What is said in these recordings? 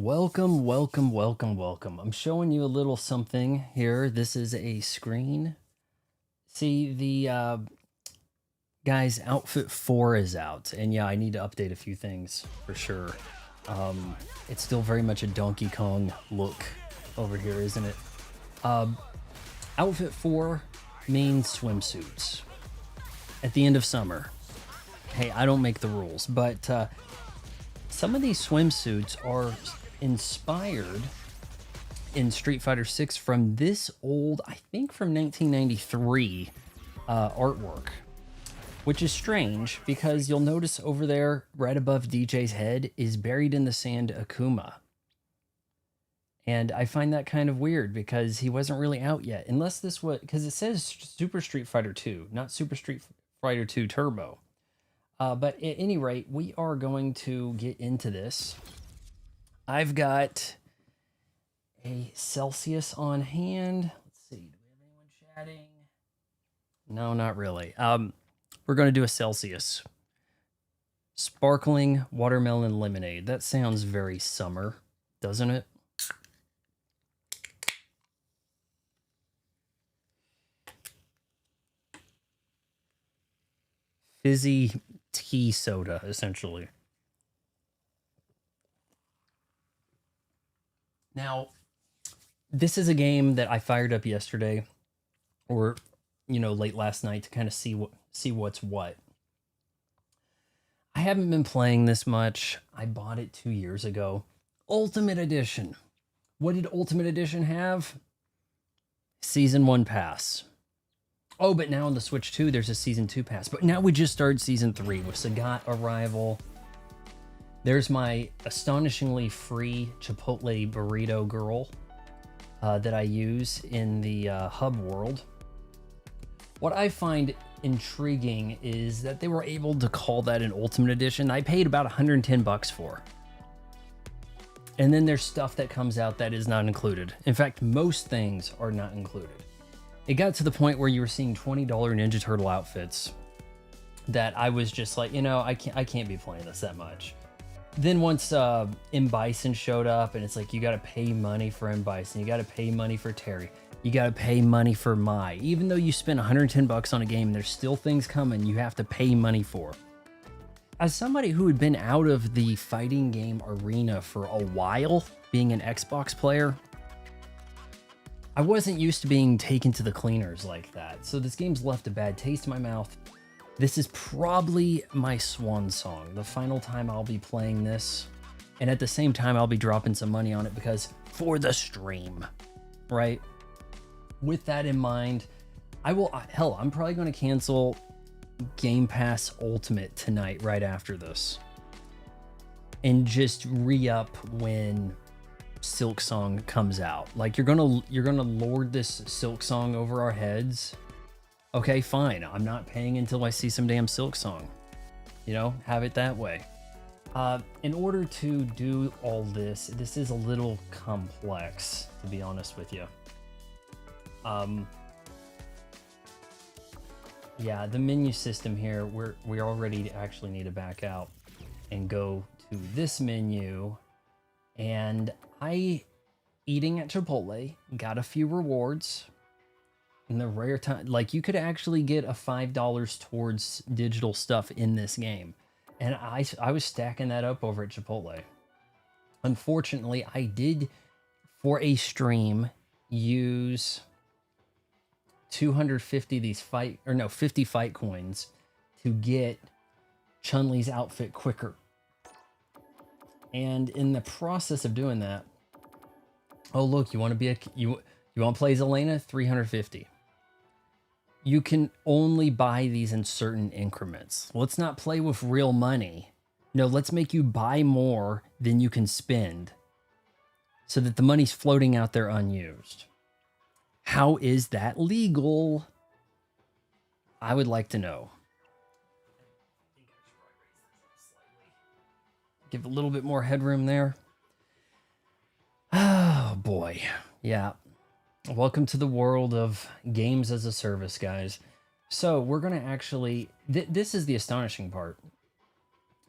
Welcome, welcome, welcome, welcome. I'm showing you a little something here. This is a screen. See, the guys, outfit 4 is out. And yeah, I need to update a few things for sure. It's still very much a Donkey Kong look over here, isn't it? Outfit 4 means swimsuits at the end of summer. Hey, I don't make the rules, but some of these swimsuits are inspired in Street Fighter 6 from this old, I think from 1993 artwork, which is strange because you'll notice over there right above DJ's head is buried in the sand Akuma. And I find that kind of weird because he wasn't really out yet, unless this was, because it says Super Street Fighter 2, not Super Street Fighter 2 Turbo. But at any rate, we are going to get into this. I've got a Celsius on hand. Let's see, do we have anyone chatting? No, not really. We're going to do a Celsius. Sparkling watermelon lemonade. That sounds very summer, doesn't it? Fizzy tea soda, essentially. Now, this is a game that I fired up yesterday, or late last night to kind of see what's what. I haven't been playing this much. I bought it 2 years ago. Ultimate Edition. What did Ultimate Edition have? Season 1 pass. Oh, but now on the Switch 2, there's a Season 2 pass. But now we just started Season 3 with Sagat arrival. There's my astonishingly free Chipotle burrito girl that I use in the hub world. What I find intriguing is that they were able to call that an Ultimate Edition. I paid about 110 bucks for. And then there's stuff that comes out that is not included. In fact, most things are not included. It got to the point where you were seeing $20 Ninja Turtle outfits that I was just like, I can't be playing this that much. Then once M. Bison showed up, and it's like, you got to pay money for M. Bison, you got to pay money for Terry, you got to pay money for Mai. Even though you spent 110 bucks on a game, there's still things coming you have to pay money for. As somebody who had been out of the fighting game arena for a while, being an Xbox player, I wasn't used to being taken to the cleaners like that. So this game's left a bad taste in my mouth. This is probably my swan song, the final time I'll be playing this. And at the same time, I'll be dropping some money on it because for the stream, right? With that in mind, I'm probably going to cancel Game Pass Ultimate tonight right after this. And just re-up when Silk Song comes out. Like you're gonna lord this Silk Song over our heads. Okay, fine. I'm not paying until I see some damn Silk Song. Have it that way. In order to do all this is a little complex, to be honest with you. Yeah, the menu system here, we already actually need to back out and go to this menu. And eating at Chipotle, got a few rewards. In the rare time, like you could actually get a $5 towards digital stuff in this game. And I was stacking that up over at Chipotle. Unfortunately, I did, for a stream, use 250 50 fight coins to get Chun-Li's outfit quicker. And in the process of doing that, oh look, you want to play Zelena? 350. You can only buy these in certain increments. Let's not play with real money. No, let's make you buy more than you can spend so that the money's floating out there unused. How is that legal? I would like to know. Give a little bit more headroom there. Oh boy. Yeah. Welcome to the world of games as a service, guys. So we're going to actually, this is the astonishing part.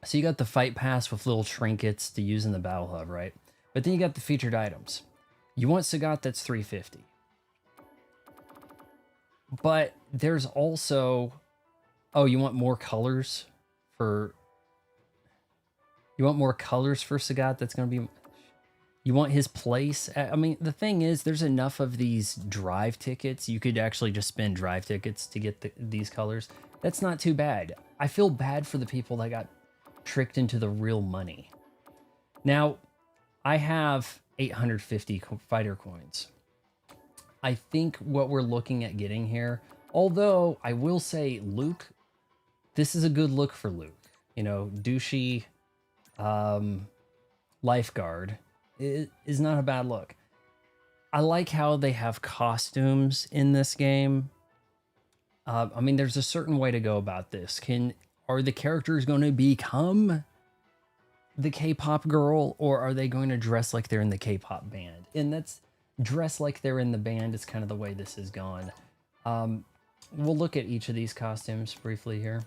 So you got the fight pass with little trinkets to use in the battle hub, right? But then you got the featured items. You want Sagat, that's $350. But there's also, oh, you want more colors for Sagat? That's going to be, you want his place? I mean, the thing is, there's enough of these drive tickets. You could actually just spend drive tickets to get these colors. That's not too bad. I feel bad for the people that got tricked into the real money. Now, I have 850 fighter coins. I think what we're looking at getting here, although I will say Luke, this is a good look for Luke. You know, douchey lifeguard is not a bad look. I like how they have costumes in this game. I mean, there's a certain way to go about this. Are the characters going to become the K-pop girl, or are they going to dress like they're in the K-pop band? And that's dress like they're in the band is kind of the way this has gone. We'll look at each of these costumes briefly here.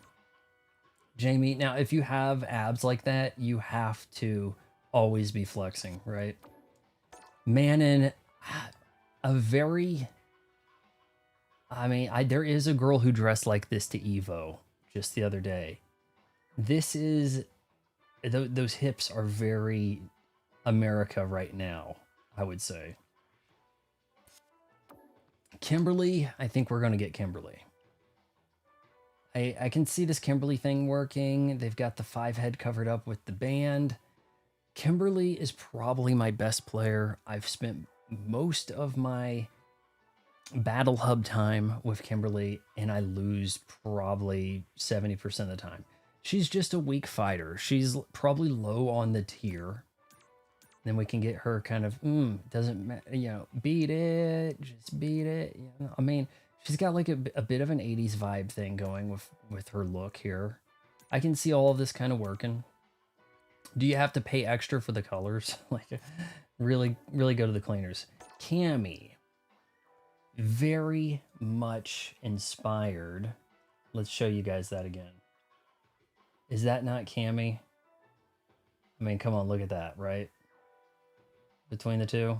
Jamie, now if you have abs like that, you have to always be flexing, right? Manon, a very, I mean, there is a girl who dressed like this to Evo just the other day. This is, those hips are very America right now, I would say. Kimberly, I think we're going to get Kimberly. I can see this Kimberly thing working. They've got the 5 head covered up with the band. Kimberly is probably my best player. I've spent most of my battle hub time with Kimberly, and I lose probably 70% of the time. She's just a weak fighter. She's probably low on the tier. Then we can get her kind of, doesn't matter, you know, beat it, just beat it. You know, I mean, she's got like a bit of an 80s vibe thing going with her look here. I can see all of this kind of working. Do you have to pay extra for the colors? Like, really go to the cleaners. Cammy, very much inspired. Let's show you guys that again. Is that not Cammy? I mean, come on, look at that, right? Between the two.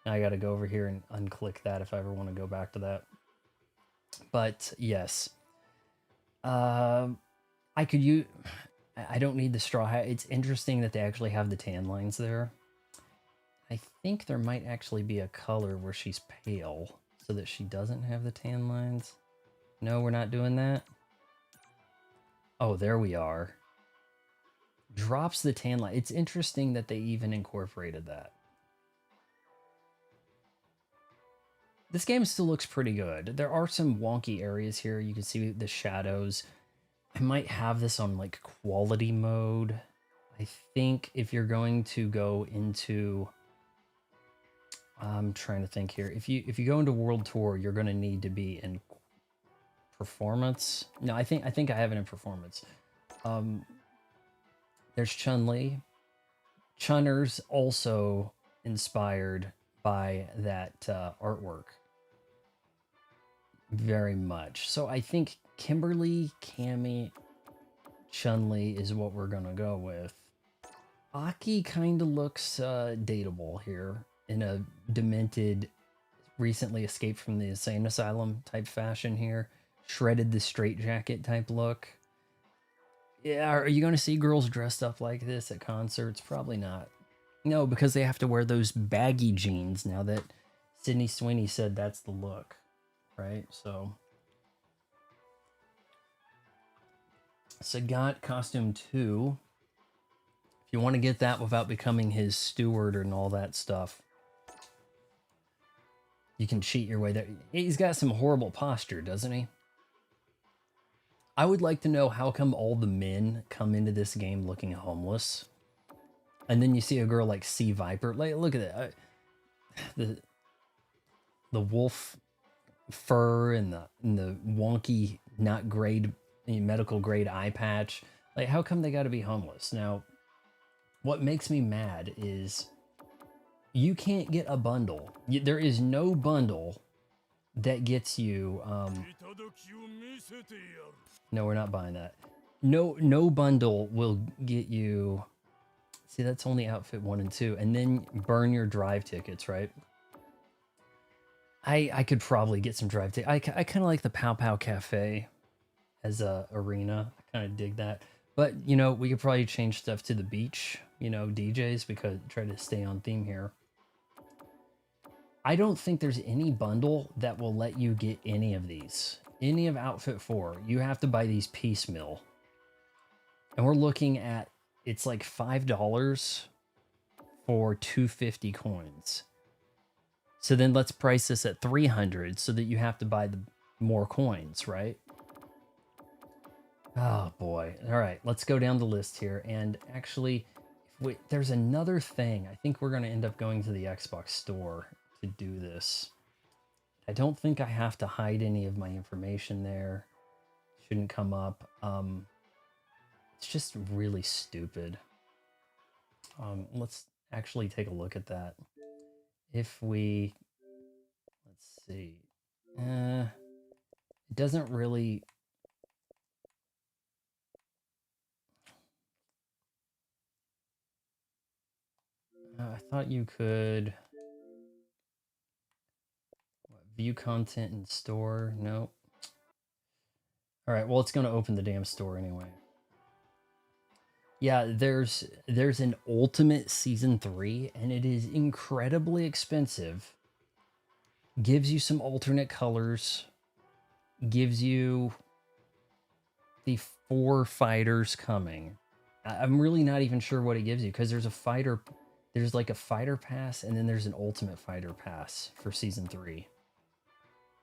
Now I got to go over here and unclick that if I ever want to go back to that. But yes, I could use, I don't need the straw hat. It's interesting that they actually have the tan lines there. I think there might actually be a color where she's pale so that she doesn't have the tan lines. No, we're not doing that. Oh, there we are. Drops the tan line. It's interesting that they even incorporated that. This game still looks pretty good. There are some wonky areas here. You can see the shadows. I might have this on like quality mode. I think if you're going to go into, I'm trying to think here. If you go into World Tour, you're going to need to be in performance. No, I think I have it in performance. There's Chun-Li. Chunner's also inspired by that artwork very much. So I think Kimberly, Cammy, Chun-Li is what we're gonna go with. Aki kind of looks dateable here in a demented, recently escaped from the insane asylum type fashion here. Shredded the straitjacket type look. Yeah, are you going to see girls dressed up like this at concerts? Probably not. No, because they have to wear those baggy jeans now that Sydney Sweeney said that's the look, right? So, Sagat costume 2. If you want to get that without becoming his steward and all that stuff, you can cheat your way there. He's got some horrible posture, doesn't he? I would like to know how come all the men come into this game looking homeless. And then you see a girl like Sea Viper. Like, look at that. The wolf fur and the wonky, not grade, medical grade eye patch. Like, how come they got to be homeless? Now, what makes me mad is you can't get a bundle. There is no bundle that gets you... No, we're not buying that. No bundle will get you See, that's only outfit 1 and 2. And then burn your drive tickets, right? I could probably get some drive tickets. I kind of like the Pow Pow Cafe as a arena. I kind of dig that. But, you know, we could probably change stuff to the beach, you know, DJs, because try to stay on theme here. I don't think there's any bundle that will let you get any of these. Any of outfit 4. You have to buy these piecemeal. And we're looking at, it's like $5 for 250 coins. So then let's price this at 300 so that you have to buy the more coins, right? Oh boy. All right, let's go down the list here. And actually, there's another thing. I think we're going to end up going to the Xbox store to do this. I don't think I have to hide any of my information there. Shouldn't come up. It's just really stupid. Let's actually take a look at that. If we, let's see, it doesn't really, I thought you could, view content in store, no. All right, well, it's gonna open the damn store anyway. Yeah, there's an Ultimate Season 3, and it is incredibly expensive. Gives you some alternate colors. Gives you the 4 fighters coming. I'm really not even sure what it gives you, because there's a fighter, there's like a fighter pass, and then there's an Ultimate Fighter pass for Season 3.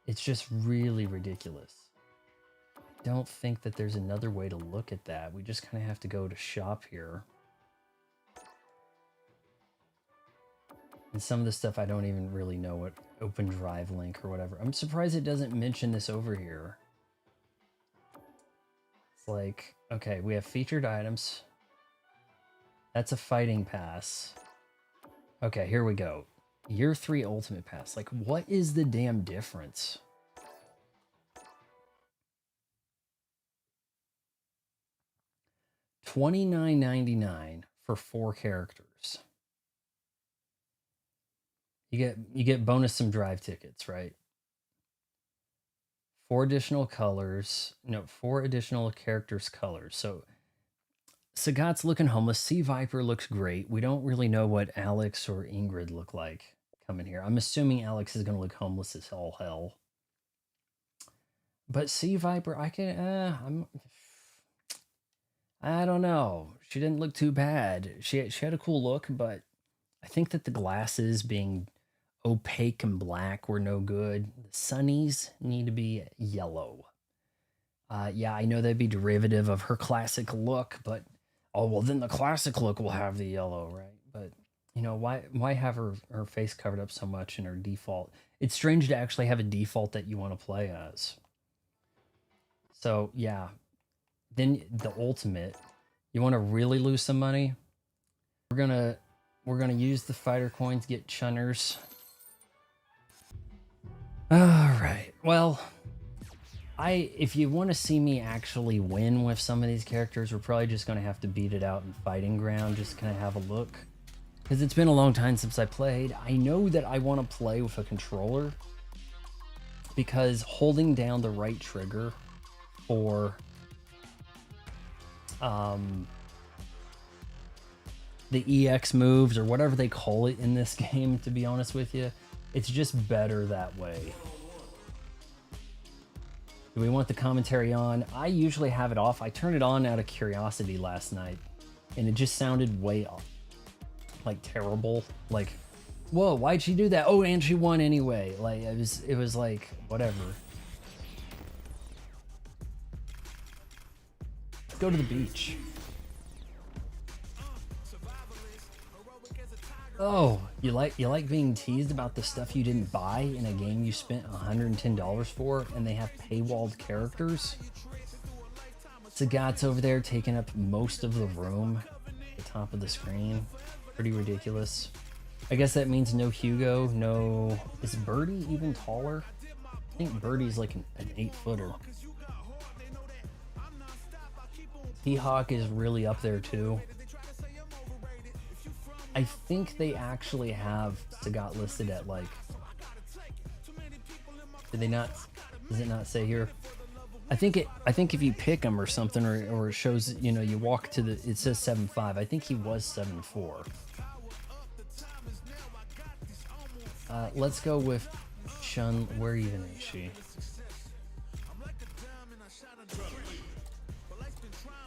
It's just really ridiculous. Don't think that there's another way to look at that. We just kind of have to go to shop here. And some of the stuff I don't even really know what open drive link or whatever. I'm surprised it doesn't mention this over here. It's like, okay, we have featured items. That's a fighting pass. Okay, here we go. Year 3 Ultimate Pass. Like, what is the damn difference? $29.99 for 4 characters. You get bonus some drive tickets, right? 4 additional colors. No, 4 additional characters' colors. So Sagat's looking homeless. Sea Viper looks great. We don't really know what Alex or Ingrid look like coming here. I'm assuming Alex is going to look homeless as all hell. But Sea Viper, I don't know. She didn't look too bad. She had a cool look, but I think that the glasses being opaque and black were no good. The sunnies need to be yellow. Yeah, I know that'd be derivative of her classic look, but oh well, then the classic look will have the yellow, right? But you know, why have her face covered up so much in her default? It's strange to actually have a default that you want to play as. So yeah. Then the ultimate, you want to really lose some money? We're gonna use the fighter coins, get chunners. All right. Well, if you want to see me actually win with some of these characters, we're probably just gonna have to beat it out in fighting ground. Just kind of have a look, because it's been a long time since I played. I know that I want to play with a controller, because holding down the right trigger for the EX moves or whatever they call it in this game, to be honest with you, it's just better that way. Do we want the commentary on? I usually have it off. I turned it on out of curiosity last night, and it just sounded way off, like terrible. Like, whoa, why'd she do that? Oh, and she won anyway. Like, it was like whatever. Go to the beach. Oh, you like being teased about the stuff you didn't buy in a game you spent $110 for, and they have paywalled characters? Sagat's over there taking up most of the room at the top of the screen. Pretty ridiculous. I guess that means no Hugo, no... Is Birdie even taller? I think Birdie's like an 8-footer. T-Hawk is really up there too. I think they actually have Sagat listed at like. Did they not? Does it not say here? I think if you pick him or something, or it shows, you know, you walk to the, it says 7'5". I think he was 7'4". Let's go with Chun. Where even is she?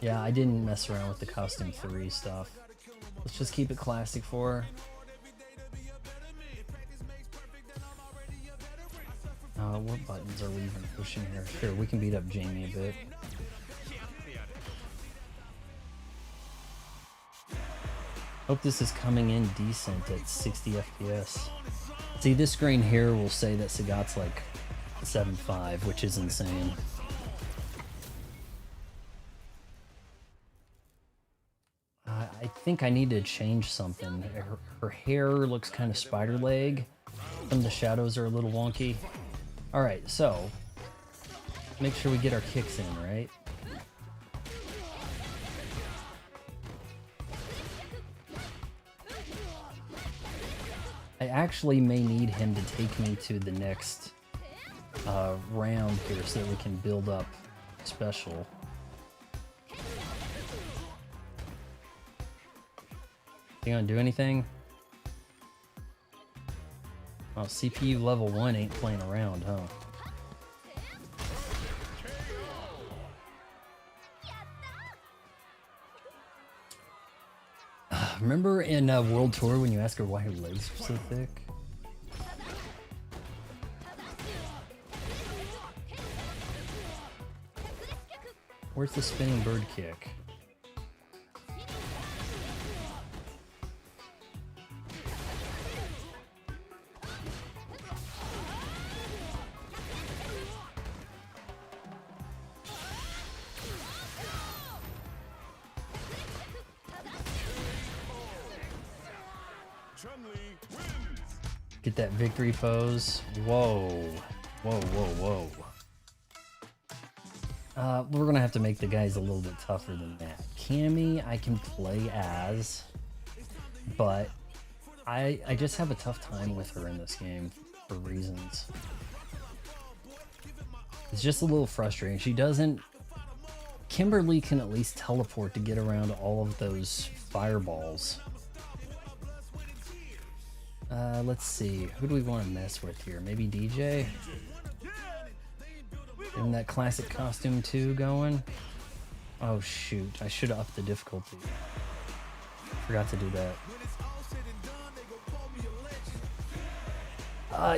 Yeah, I didn't mess around with the costume 3 stuff. Let's just keep it classic for her. What buttons are we even pushing here? Sure, we can beat up Jamie a bit. Hope this is coming in decent at 60 FPS. See, this screen here will say that Sagat's like 7'5", which is insane. I think I need to change something. Her hair looks kind of spider leg. Some of the shadows are a little wonky. Alright, so make sure we get our kicks in, right? I actually may need him to take me to the next round here so that we can build up special. You gonna do anything? Oh, CPU level 1 ain't playing around, huh? Remember in World Tour when you ask her why her legs are so thick? Where's the spinning bird kick? Chun-Li wins. Get that victory pose. Whoa. Whoa, whoa, whoa. We're gonna have to make the guys a little bit tougher than that. Cammy, I can play as, but I just have a tough time with her in this game for reasons. It's just a little frustrating. She doesn't... Kimberly can at least teleport to get around all of those fireballs. Let's see. Who do we want to mess with here? Maybe DJ? Isn't that classic costume 2 going? Oh shoot, I should have upped the difficulty. Forgot to do that.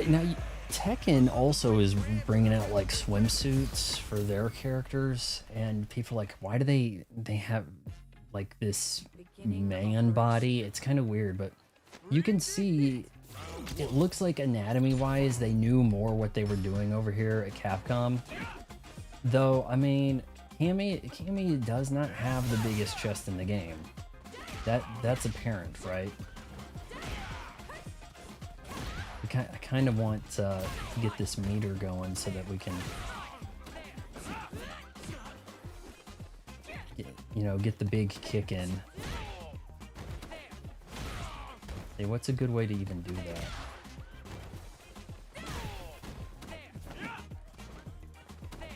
Now, Tekken also is bringing out like swimsuits for their characters, and people are like, why do they have like this man body? It's kind of weird, but you can see it looks like anatomy wise they knew more what they were doing over here at Capcom. Though, I mean, Cammy does not have the biggest chest in the game. That's apparent, right? I kind of want to get this meter going so that we can, get the big kick in. Hey, what's a good way to even do that?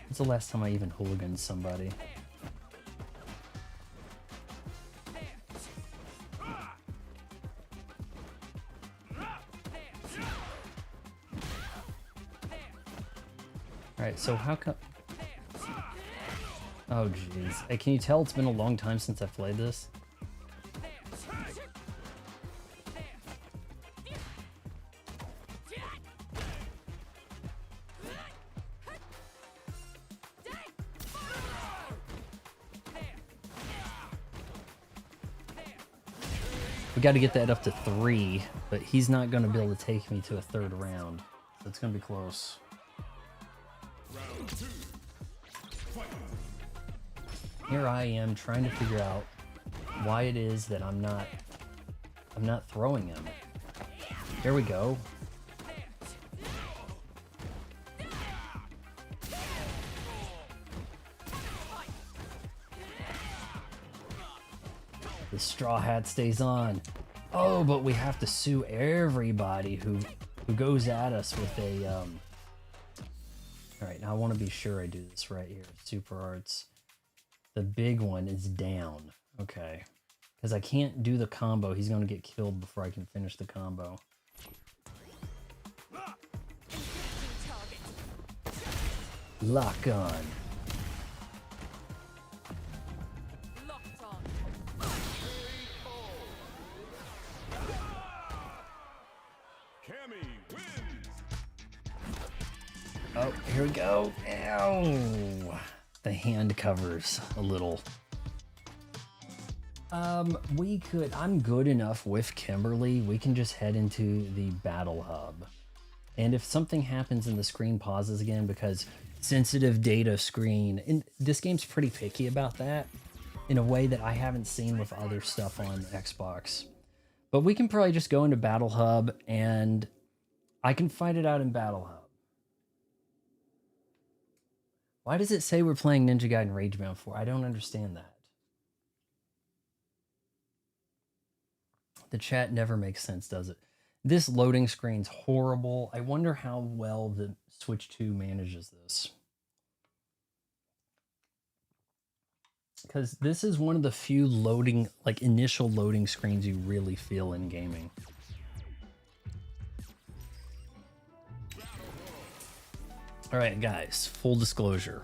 When's the last time I even hooliganed somebody? Alright, so how come... Oh jeez. Hey, can you tell it's been a long time since I've played this? We got to get that up to 3, but he's not going to be able to take me to a 3rd round. So it's going to be close. Here I am trying to figure out why it is that I'm not throwing him. There we go. The straw hat stays on. Oh, but we have to sue everybody who goes at us with a All right, now I want to be sure I do this right here. Super arts. The big one is down. Okay. Because I can't do the combo. He's going to get killed before I can finish the combo. Lock on. Cammy wins. Oh, here we go. Ow. The hand covers a little. I'm good enough with Kimberly. We can just head into the battle hub. And if something happens and the screen pauses again because sensitive data screen, and this game's pretty picky about that in a way that I haven't seen with other stuff on Xbox. But we can probably just go into battle hub and I can fight it out in battle hub. Why does it say we're playing Ninja Gaiden Ragebound 4? I don't understand that. The chat never makes sense, does it? This loading screen's horrible. I wonder how well the Switch 2 manages this. Because this is one of the few loading, like initial loading screens you really feel in gaming. All right, guys, full disclosure.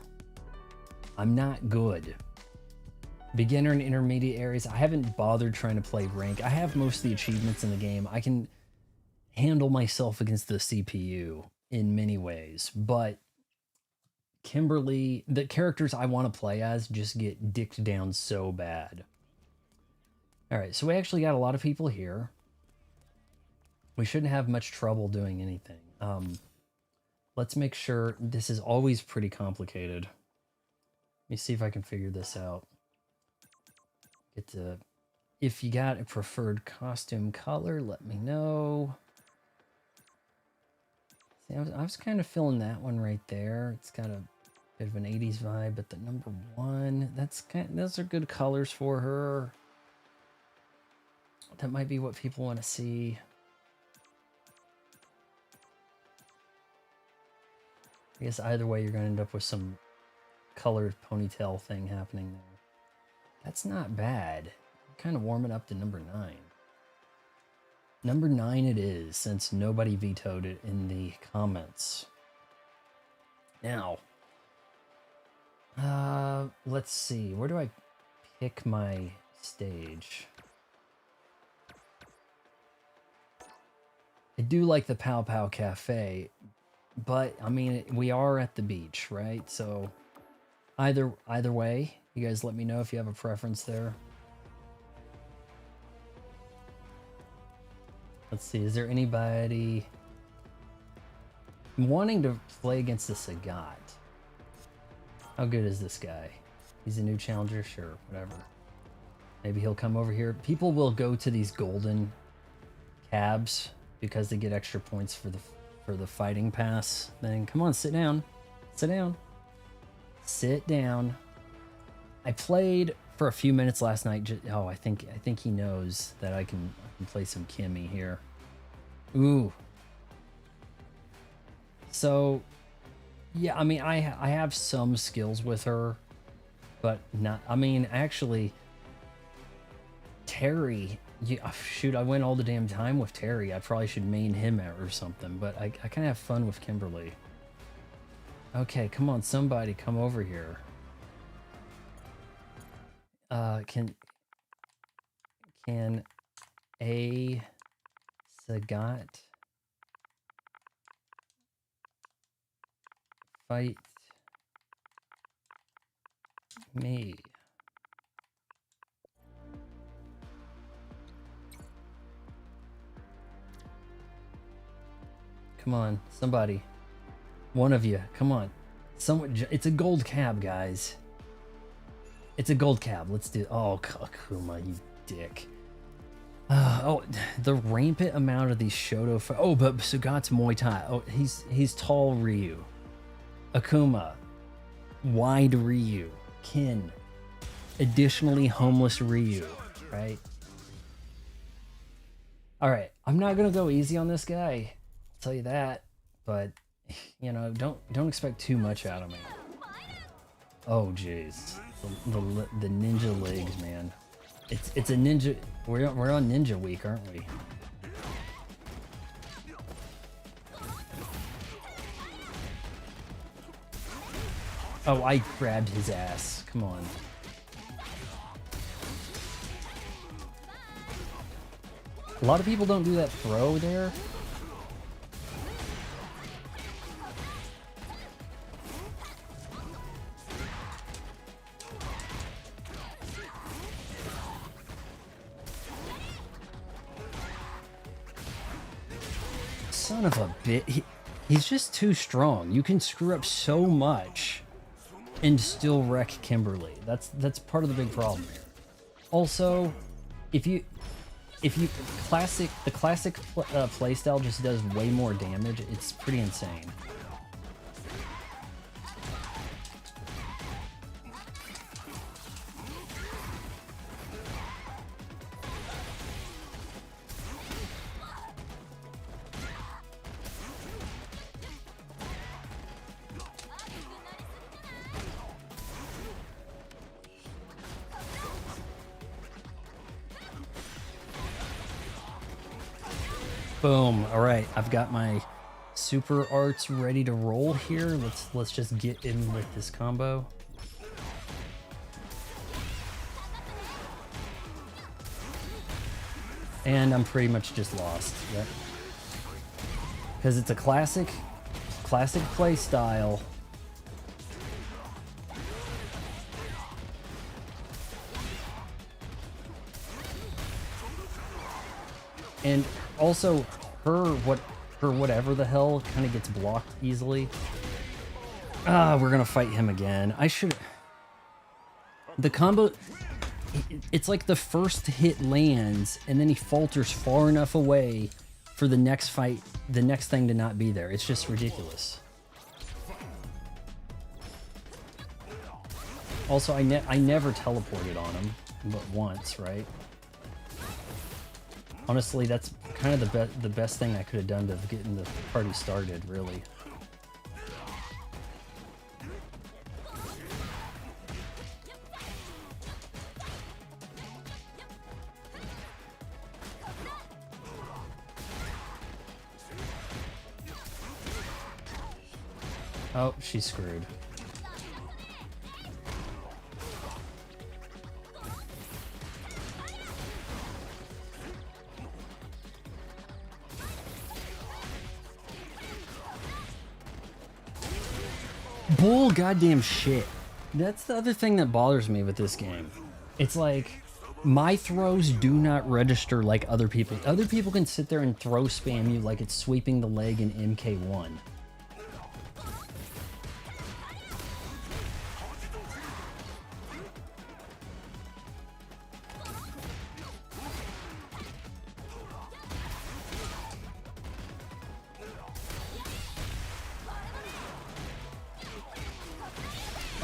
I'm not good. Beginner and intermediate areas, I haven't bothered trying to play rank. I have most of the achievements in the game. I can handle myself against the CPU in many ways, but Kimberly, the characters I want to play as just get dicked down so bad. All right, so we actually got a lot of people here. We shouldn't have much trouble doing anything. Let's make sure this is always pretty complicated. Let me see if I can figure this out. If you got a preferred costume color, let me know. See, I was kind of feeling that one right there. It's got a bit of an 80s vibe, but the number 1, those are good colors for her. That might be what people want to see. I guess either way, you're going to end up with some colored ponytail thing happening there. That's not bad. I'm kind of warming up to number 9. Number 9 it is, since nobody vetoed it in the comments. Now, let's see. Where do I pick my stage? I do like the Pow Pow Cafe, but I mean, we are at the beach, right? So either way, you guys let me know if you have a preference there. Let's see, is there anybody wanting to play against the Sagat? How good is this guy? He's a new challenger? Sure, whatever. Maybe he'll come over here. People will go to these golden cabs because they get extra points for the fighting pass thing. Come on, sit down. Sit down. Sit down. I played for a few minutes last night. Oh, I think he knows that I can play some Cammy here. Ooh. So, yeah, I mean, I have some skills with her, but not. I mean, actually, Terry. Yeah, shoot, I went all the damn time with Terry. I probably should main him out or something, but I kind of have fun with Kimberly. Okay, come on, somebody come over here. Can a Sagat fight me? Come on, somebody. One of you, come on. It's a gold cab, guys. It's a gold cab. Let's do. Oh, Akuma, you dick. Oh, the rampant amount of these Shoto. Oh, but Sagat's Muay Thai. Oh, he's tall Ryu. Akuma, wide Ryu. Kin, additionally homeless Ryu. Right. All right, I'm not gonna go easy on this guy. I'll tell you that. But you know, don't expect too much out of me. Oh jeez, the ninja legs, man. It's a ninja. We're on ninja week, aren't we? Oh, I grabbed his ass. Come on. A lot of people don't do that throw there. Son of a bit. He's just too strong. You can screw up so much and still wreck Kimberly. That's part of the big problem here. Also, if you the classic playstyle just does way more damage. It's pretty insane. Boom. All right, I've got my super arts ready to roll here. Let's just get in with this combo. And I'm pretty much just lost. Yep. Because it's a classic play style. And also, her whatever the hell kind of gets blocked easily. Ah, we're gonna fight him again. I should. The combo. It's like the first hit lands, and then he falters far enough away for the next fight, the next thing to not be there. It's just ridiculous. Also, I never teleported on him, but once, right? Honestly, that's kind of the best thing I could have done to getting the party started, really. Oh, she's screwed. Bull goddamn shit. That's the other thing that bothers me with this game. It's like, my throws do not register like other people. Other people can sit there and throw spam you like it's sweeping the leg in MK1.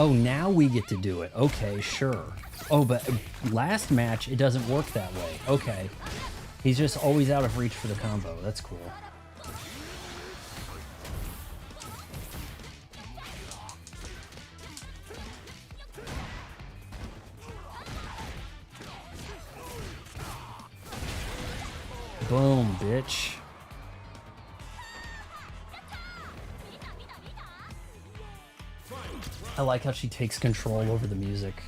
Oh, now we get to do it. Okay, sure. Oh, but last match, it doesn't work that way. Okay. He's just always out of reach for the combo. That's cool. Boom, bitch. I like how she takes control over the music.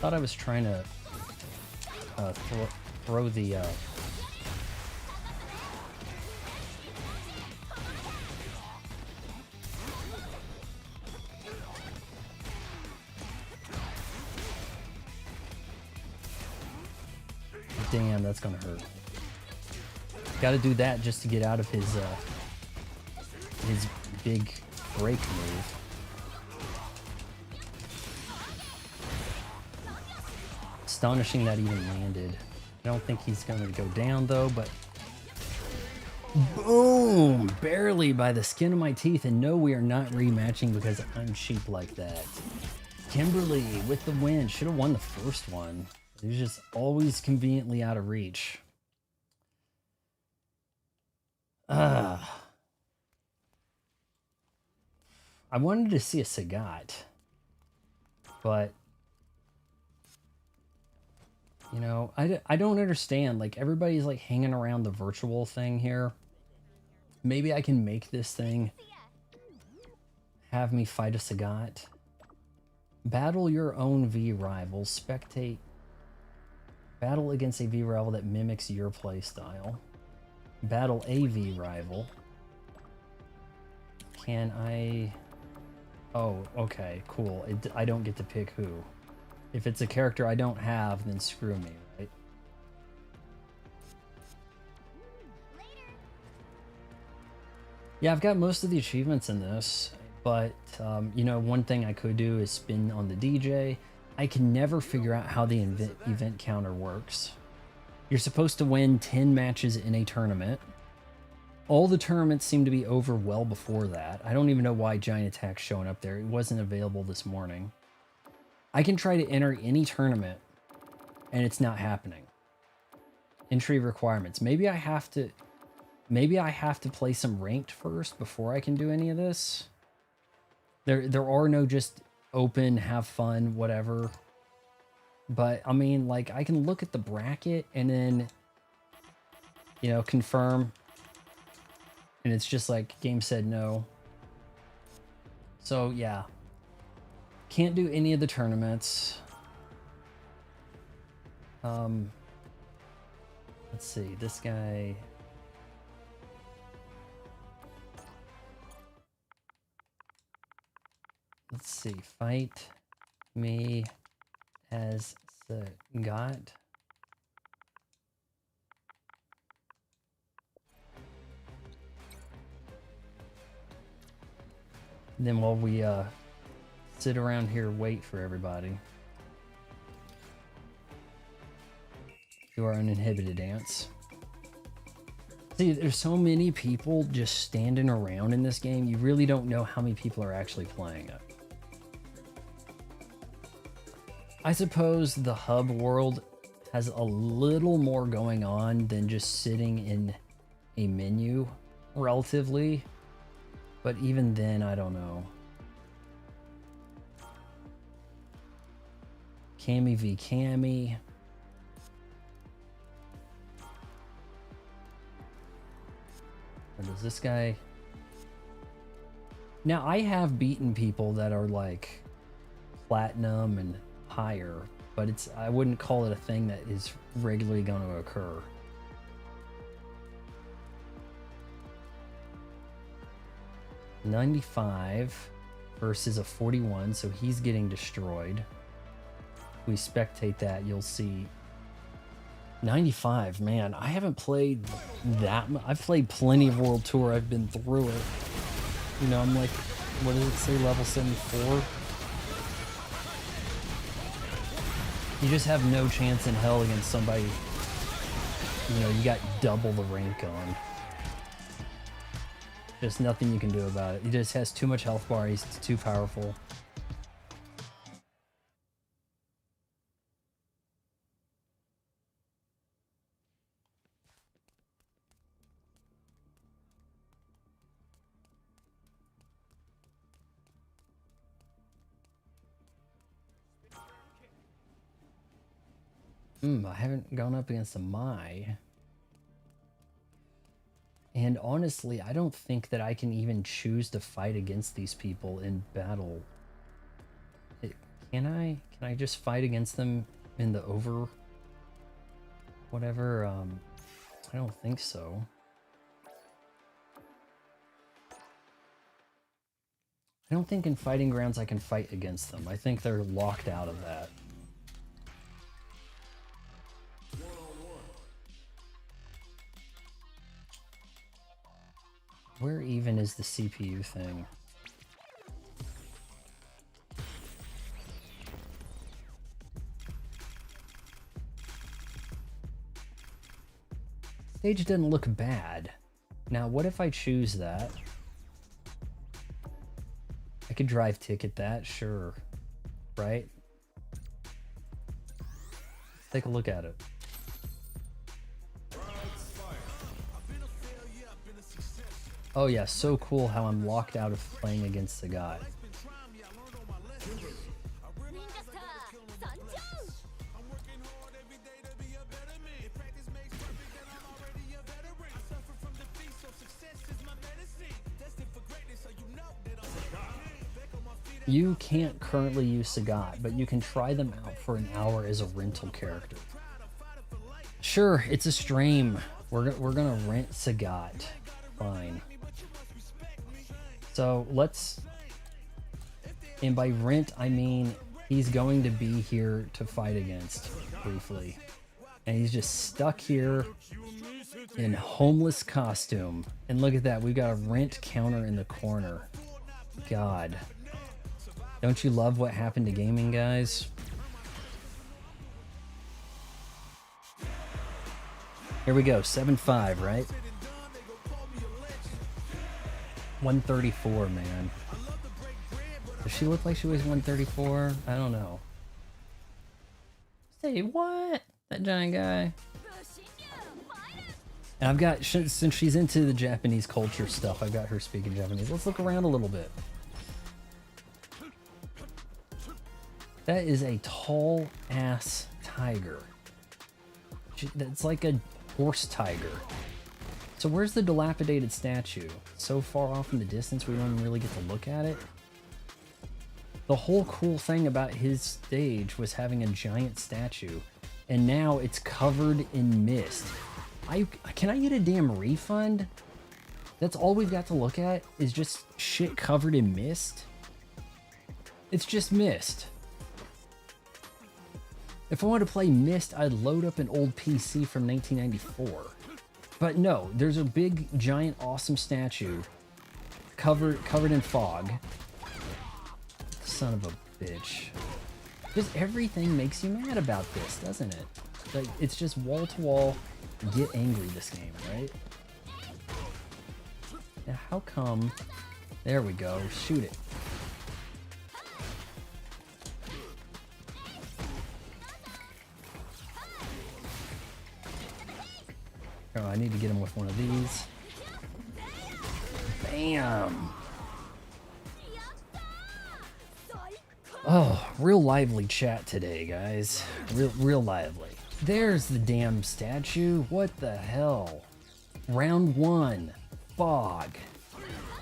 Thought I was trying to throw the damn, that's gonna hurt. Gotta do that just to get out of his big break move. Astonishing that even landed. I don't think he's gonna go down though, but boom! Barely by the skin of my teeth, and no, we are not rematching because I'm cheap like that. Kimberly with the win. Should have won the first one. It was just always conveniently out of reach. I wanted to see a Sagat, but you know, I don't understand. Like, everybody's like hanging around the virtual thing here. Maybe I can make this thing have me fight a Sagat. Battle your own V rival. Spectate. Battle against a V rival that mimics your playstyle. Battle a V rival. Can I... Oh, okay, cool. I don't get to pick who. If it's a character I don't have, then screw me, right? Yeah, I've got most of the achievements in this, but, you know, one thing I could do is spin on the DJ. I can never figure out how the event counter works. You're supposed to win 10 matches in a tournament. All the tournaments seem to be over well before that. I don't even know why Giant Attack's showing up there. It wasn't available this morning. I can try to enter any tournament, and it's not happening. Entry requirements. Maybe I have to play some ranked first before I can do any of this. There are no just open, have fun, whatever. But I mean, like, I can look at the bracket and then, you know, confirm. And it's just like, game said no. So yeah. Can't do any of the tournaments. Let's see, this guy. Let's see, fight me as Sagat. Then while we sit around here, wait for everybody. Do our uninhibited dance. See, there's so many people just standing around in this game, you really don't know how many people are actually playing it. I suppose the hub world has a little more going on than just sitting in a menu, relatively. But even then, I don't know. Cammy v Cammy. Or does this guy... Now, I have beaten people that are like platinum and higher, but I wouldn't call it a thing that is regularly going to occur. $95 versus a 41, so he's getting destroyed. If we spectate that, you'll see 95. Man, I haven't played that much. I've played plenty of World Tour. I've been through it. You know, I'm like, what does it say, level 74? You just have no chance in hell against somebody, you know, you got double the rank on. There's nothing you can do about it. He just has too much health bar. He's too powerful. I haven't gone up against a Mai. And honestly, I don't think that I can even choose to fight against these people in battle. Can I? Can I just fight against them in the over... whatever? I don't think so. I don't think in Fighting Grounds I can fight against them. I think they're locked out of that. Where even is the CPU thing? Stage doesn't look bad. Now, what if I choose that? I could drive ticket that, sure. right? Take a look at it. Oh yeah, so cool how I'm locked out of playing against Sagat. You can't currently use Sagat, but you can try them out for an hour as a rental character. Sure, it's a stream. We're gonna rent Sagat. Fine. So let's, and by rent I mean he's going to be here to fight against briefly, and he's just stuck here in homeless costume. And look at that, we've got a rent counter in the corner. God, don't you love what happened to gaming, guys? Here we go, 7-5, right? 134, man. Does she look like she weighs 134? I don't know. Say what? That giant guy. And I've got, since she's into the Japanese culture stuff, I've got her speaking Japanese. Let's look around a little bit. That is a tall ass tiger. That's like a horse tiger. So where's the dilapidated statue? So far off in the distance we don't even really get to look at it. The whole cool thing about his stage was having a giant statue, and now it's covered in mist. Can I get a damn refund? That's all we've got to look at is just shit covered in mist. It's just mist. If I wanted to play Myst, I'd load up an old PC from 1994. But no, there's a big, giant, awesome statue covered in fog. Son of a bitch. Just everything makes you mad about this, doesn't it? Like, it's just wall to wall, get angry this game, right? Now, how come? There we go, shoot it. Oh, I need to get him with one of these. Bam! Oh, real lively chat today, guys. Real lively. There's the damn statue. What the hell? Round 1, fog,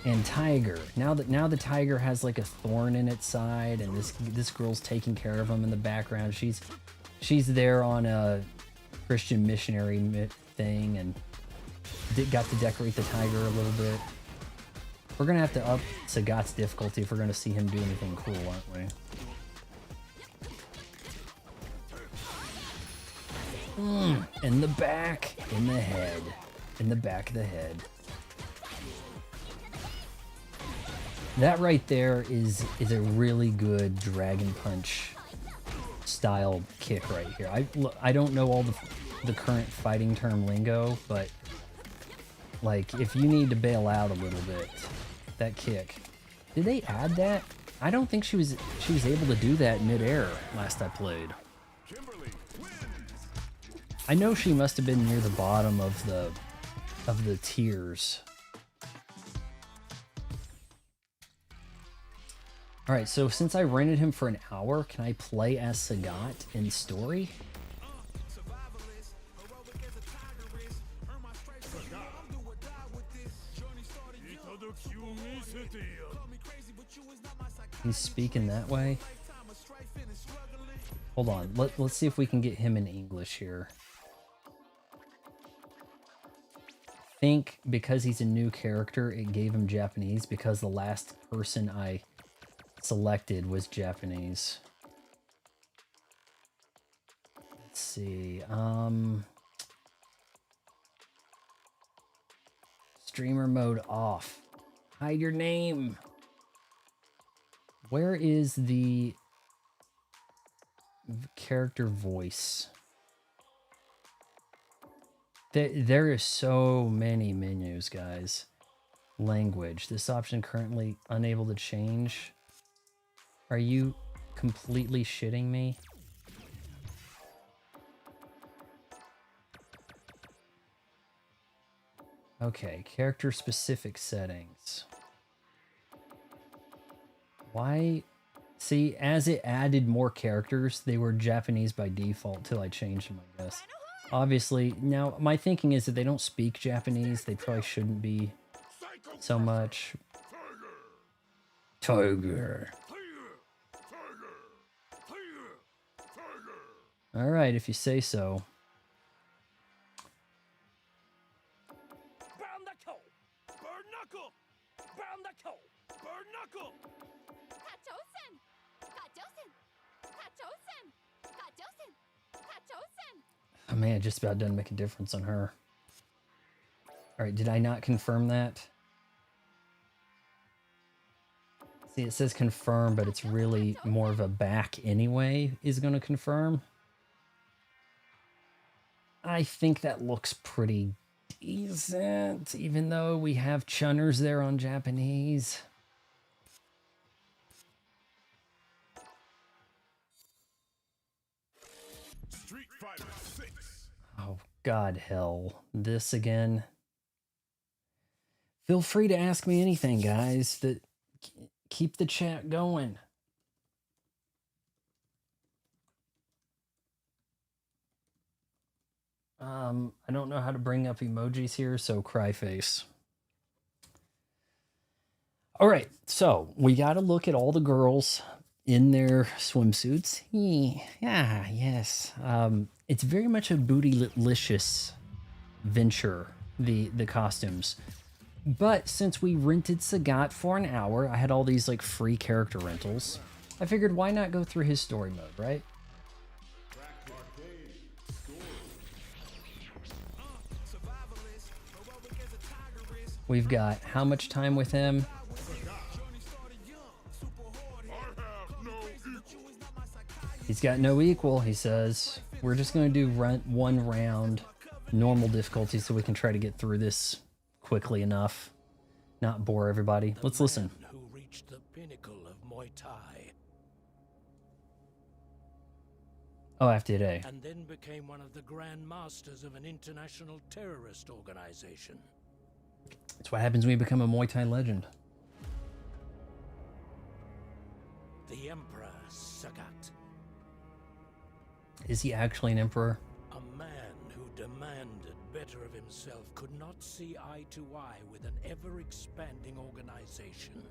and tiger. Now the tiger has like a thorn in its side, and this girl's taking care of him in the background. She's there on a Christian missionary thing, and got to decorate the tiger a little bit. We're gonna have to up Sagat's difficulty if we're gonna see him do anything cool, aren't we? In the back, in the head, in the back of the head. That right there is a really good Dragon Punch style kick right here. I don't know all the current fighting term lingo, but like if you need to bail out a little bit, that kick. Did they add that? I don't think she was able to do that midair last I played. Kimberly wins. I know she must have been near the bottom of the tiers. All right, so since I rented him for an hour, can I play as Sagat in story? He's speaking that way. Hold on, let's see if we can get him in English here. I think because he's a new character, it gave him Japanese because the last person I selected was Japanese. Let's see. Streamer mode off. Hide your name. Where is the character voice? There is so many menus, guys. Language. This option currently unable to change. Are you completely shitting me? Okay, character specific settings. Why? See, as it added more characters, they were Japanese by default till I changed them, I guess. Obviously, now my thinking is that they don't speak Japanese. They probably shouldn't be so much. Tiger. All right, if you say so. Oh man, just about doesn't make a difference on her. All right, did I not confirm that? See, it says confirm, but it's really more of a back anyway is going to confirm. I think that looks pretty decent, even though we have chunners there on Japanese. Street Fighter 6. Oh, God, hell. This again. Feel free to ask me anything, guys. That keep the chat going. I don't know how to bring up emojis here, so cry face. All right, so we got to look at all the girls in their swimsuits. Yeah, yes. It's very much a bootylicious venture, the costumes. But since we rented Sagat for an hour, I had all these like free character rentals. I figured why not go through his story mode, right? We've got how much time with him? He's got no equal, he says. We're just going to do one round, normal difficulty, so we can try to get through this quickly enough. Not bore everybody. Let's listen. Who reached the pinnacle of Muay Thai Oh, after today. and then became one of the grand masters of an international terrorist organization. That's what happens when you become a Muay Thai legend. The Emperor Sagat, Is he actually an emperor? a man who demanded better of himself, could not see eye to eye with an ever-expanding organization.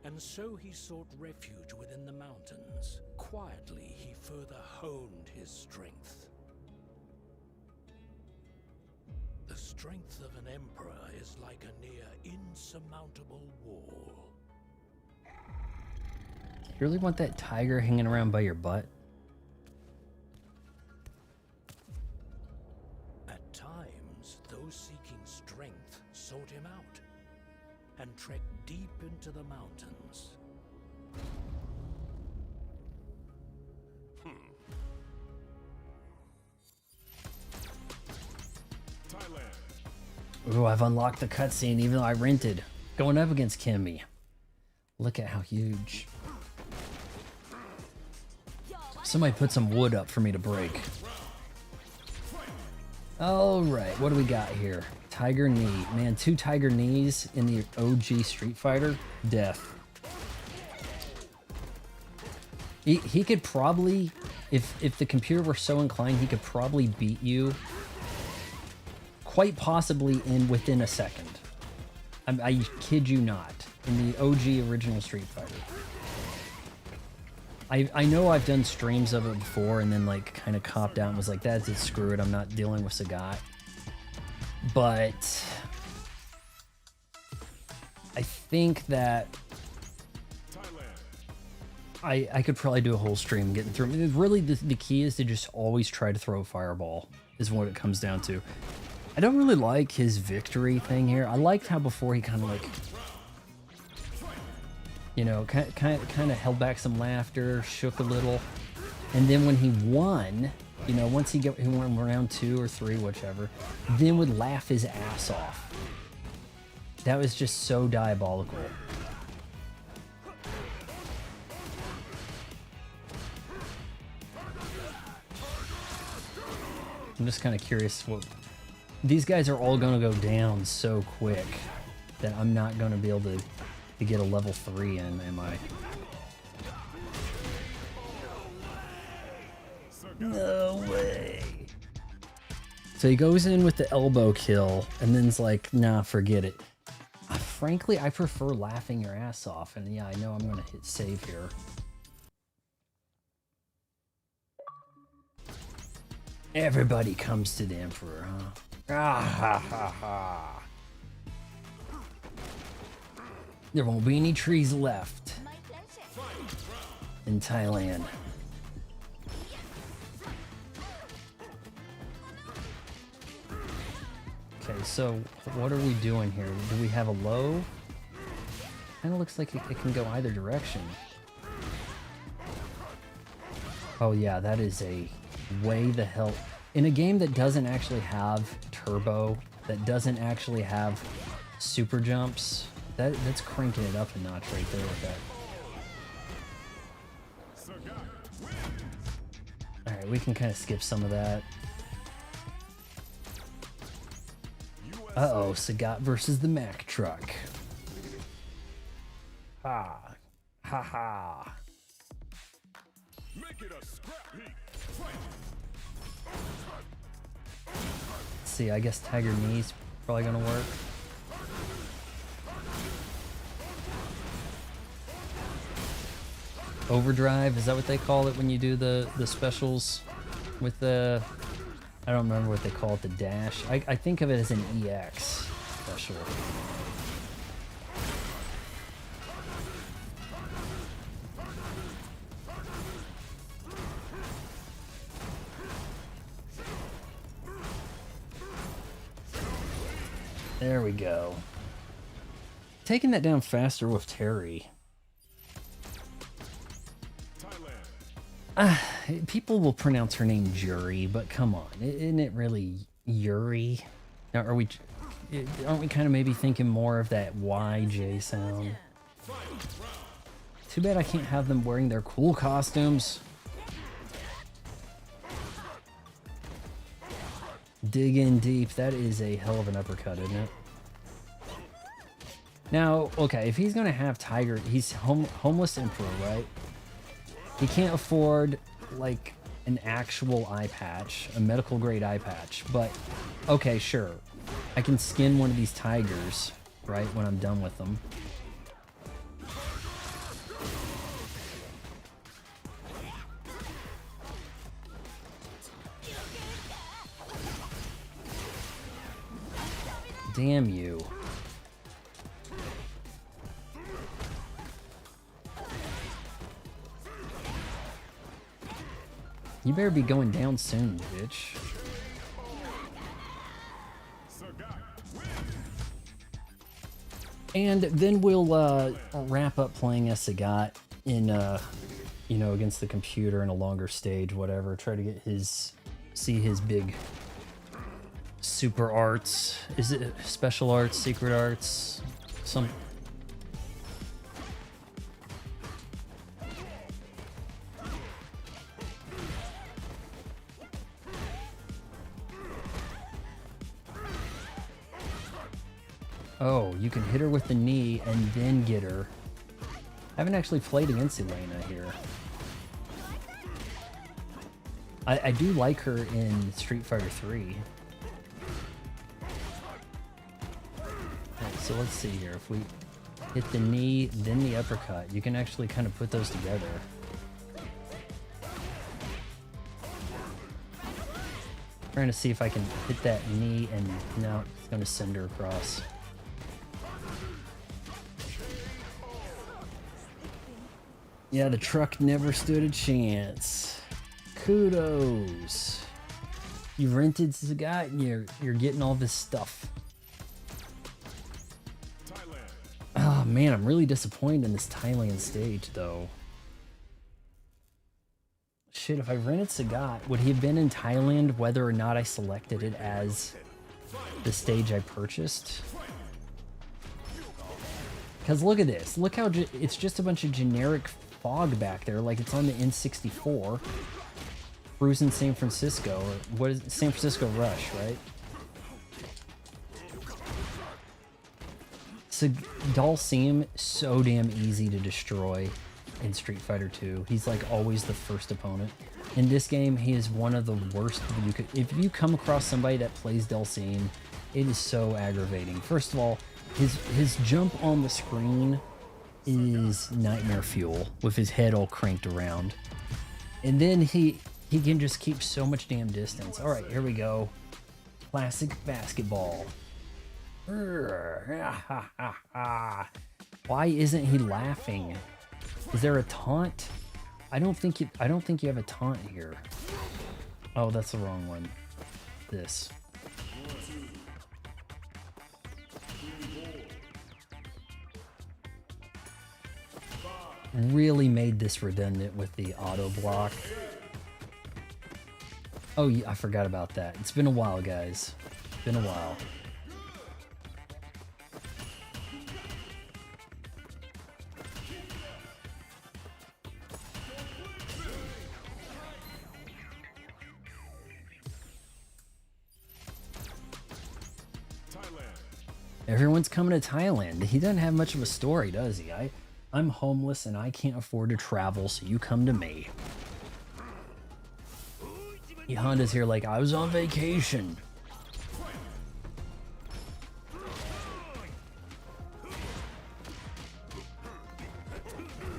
And so he sought refuge within the mountains. Quietly, he further honed his strength. The strength of an emperor is like a near insurmountable wall. You really want that tiger hanging around by your butt? At times, those seeking strength sought him out and trekked deep into the mountains. Thailand. Ooh, I've unlocked the cutscene even though I rented. Going up against Cammy. Look at how huge. Somebody put some wood up for me to break. All right, what do we got here? Tiger knee. Man, 2 tiger knees in the OG Street Fighter. Death. He could probably, if the computer were so inclined, he could probably beat you quite possibly within a second. I kid you not. In the OG original Street Fighter. I know I've done streams of it before and then like kind of copped out and was like, that's it, screw it, I'm not dealing with Sagat. But I think that I could probably do a whole stream getting through. I mean, really, the key is to just always try to throw a fireball is what it comes down to. I don't really like his victory thing here. I liked how before he kind of like, you know, kind of held back some laughter, shook a little, and then when he won, you know, once he went round 2 or 3, whichever, then would laugh his ass off. That was just so diabolical. I'm just kind of curious what... These guys are all going to go down so quick that I'm not going to be able to get a level 3 in, am I? No way. So he goes in with the elbow kill and then's like, nah, forget it. Frankly, I prefer laughing your ass off, and yeah, I know I'm going to hit save here. Everybody comes to the Emperor, huh? Ah ha ha ha. There won't be any trees left in Thailand. Okay, so what are we doing here? Do we have a low? Kind of looks like it can go either direction. Oh yeah, that is a way the hell... In a game that doesn't actually have turbo, that doesn't actually have super jumps, that's cranking it up a notch right there with that. Alright, we can kind of skip some of that. Uh-oh, Sagat versus the Mack truck. Ha. Ha ha. Make it a scrap heap. Let's see, I guess Tiger Knee's probably gonna work. Overdrive, is that what they call it when you do the specials with the... I don't remember what they call it, the dash. I think of it as an EX special. There we go. Taking that down faster with Terry. People will pronounce her name Jury, but come on, isn't it really Yuri? Now, aren't we kind of maybe thinking more of that YJ sound? Too bad I can't have them wearing their cool costumes. Dig in deep. That is a hell of an uppercut, isn't it? Now, okay, if he's gonna have Tiger, he's homeless Emperor, right? He can't afford, like, an actual eye patch, a medical grade eye patch, but, okay, sure. I can skin one of these tigers, right, when I'm done with them. Damn you. You better be going down soon, bitch. And then we'll wrap up playing as Sagat in, you know, against the computer in a longer stage, whatever. Try to get see his big super arts. Is it special arts, secret arts, some... Oh, you can hit her with the knee and then get her. I haven't actually played against Elena here. I do like her in Street Fighter 3. Alright, so let's see here. If we hit the knee, then the uppercut, you can actually kind of put those together. Trying to see if I can hit that knee and no, it's going to send her across. Yeah, the truck never stood a chance. Kudos. You rented Sagat and you're getting all this stuff. Oh man, I'm really disappointed in this Thailand stage though. Shit, if I rented Sagat, would he have been in Thailand whether or not I selected it as the stage I purchased? Because look at this. Look how it's just a bunch of generic fog back there like it's on the N64. Cruising San Francisco, or what is it? San Francisco Rush, right? So Dalsim, so damn easy to destroy in Street Fighter 2. He's like always the first opponent. In this game, he is one of the worst. If you come across somebody that plays Dalsim, it is so aggravating. First of all, his jump on the screen is nightmare fuel with his head all cranked around. And then he can just keep so much damn distance. All right, here we go. Classic basketball. Why isn't he laughing? Is there a taunt? I don't think you have a taunt here. Oh, that's the wrong one. This. Really made this redundant with the auto block. Oh, yeah, I forgot about that. It's been a while, guys. It's been a while. Everyone's coming to Thailand. He doesn't have much of a story, does he? I'm homeless and I can't afford to travel, so you come to me. Honda's here like, I was on vacation.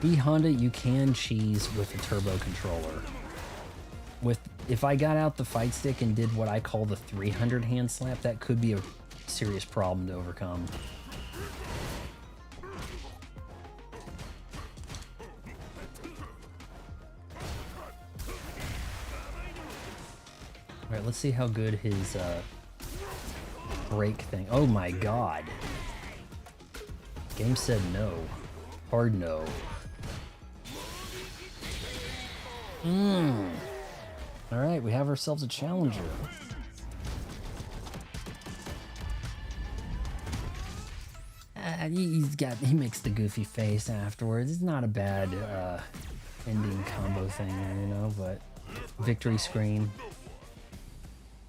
Honda, you can cheese with a turbo controller. If I got out the fight stick and did what I call the 300 hand slap, that could be a serious problem to overcome. All right, let's see how good his break thing. Oh my god. Game said no. Hard no. All right, we have ourselves a challenger. He makes the goofy face afterwards. It's not a bad ending combo thing, you know, but victory screen.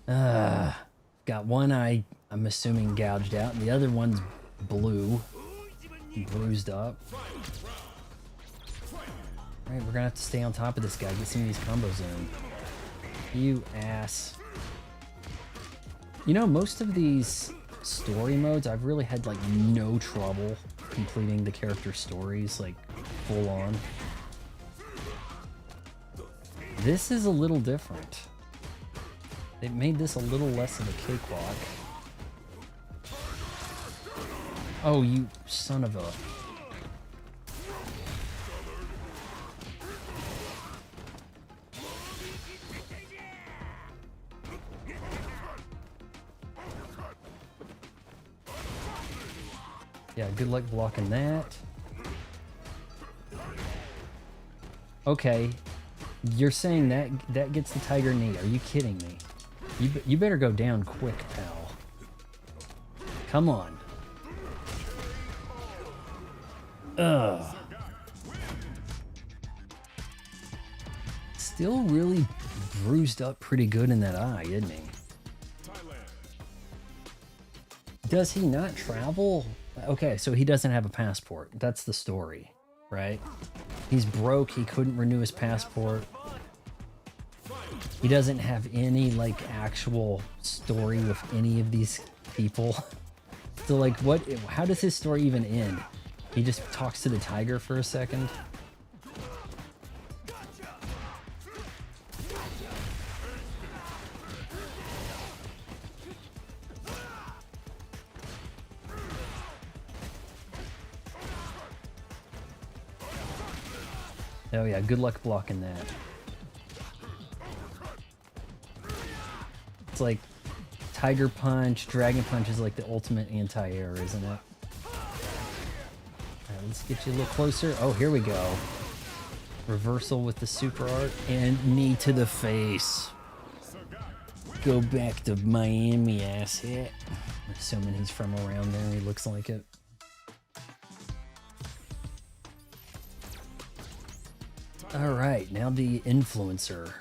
Got one eye, I'm assuming, gouged out, and the other one's blue, bruised up. Alright, we're gonna have to stay on top of this guy, get some of these combos in. You ass. You know, most of these story modes, I've really had like no trouble completing the character stories, like full on. This is a little different. They made this a little less of a cakewalk. Oh, you son of a... Yeah, good luck blocking that. Okay, you're saying that gets the tiger knee. Are you kidding me? You better go down quick, pal. Come on. Ugh. Still really bruised up pretty good in that eye, isn't he? Does he not travel? Okay, so he doesn't have a passport. That's the story, right? He's broke. He couldn't renew his passport. He doesn't have any, like, actual story with any of these people. So, like, what? How does his story even end? He just talks to the tiger for a second? Oh yeah, good luck blocking that. It's like Tiger Punch, Dragon Punch is like the ultimate anti-air, isn't it? Alright, let's get you a little closer. Oh, here we go. Reversal with the super art and knee to the face. Go back to Miami, asshat. Assuming he's from around there, he looks like it. Alright, now the influencer.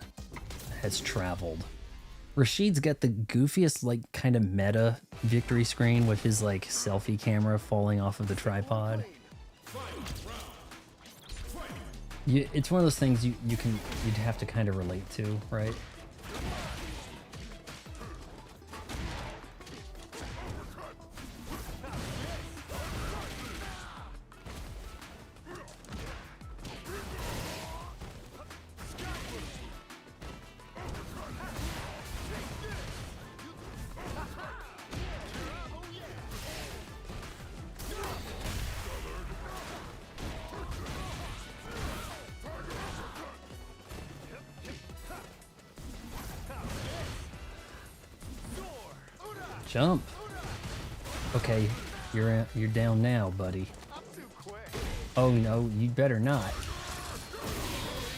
has traveled. Rashid's got the goofiest, like, kind of meta victory screen with his, like, selfie camera falling off of the tripod. It's one of those things you'd have to kind of relate to, right? Jump. Okay, you're down now, buddy. Oh no, you better not.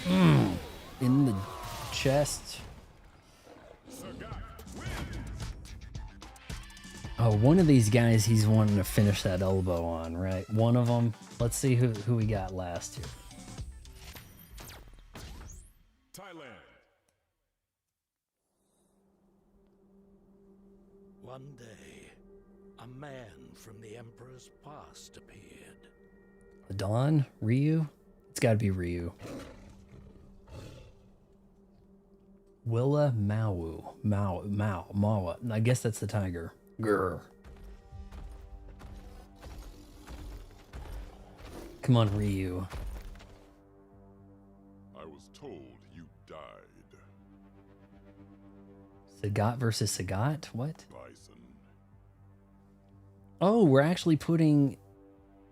In the chest. Oh, one of these guys he's wanting to finish that elbow on, right? One of them. Let's see who we got last here. Thailand. One day, a man from the Emperor's past appeared. The Dawn? Ryu? It's gotta be Ryu. Willa Mawa. I guess that's the tiger. Grr. Come on, Ryu. I was told you died. Sagat versus Sagat? What? Bison. Oh, we're actually putting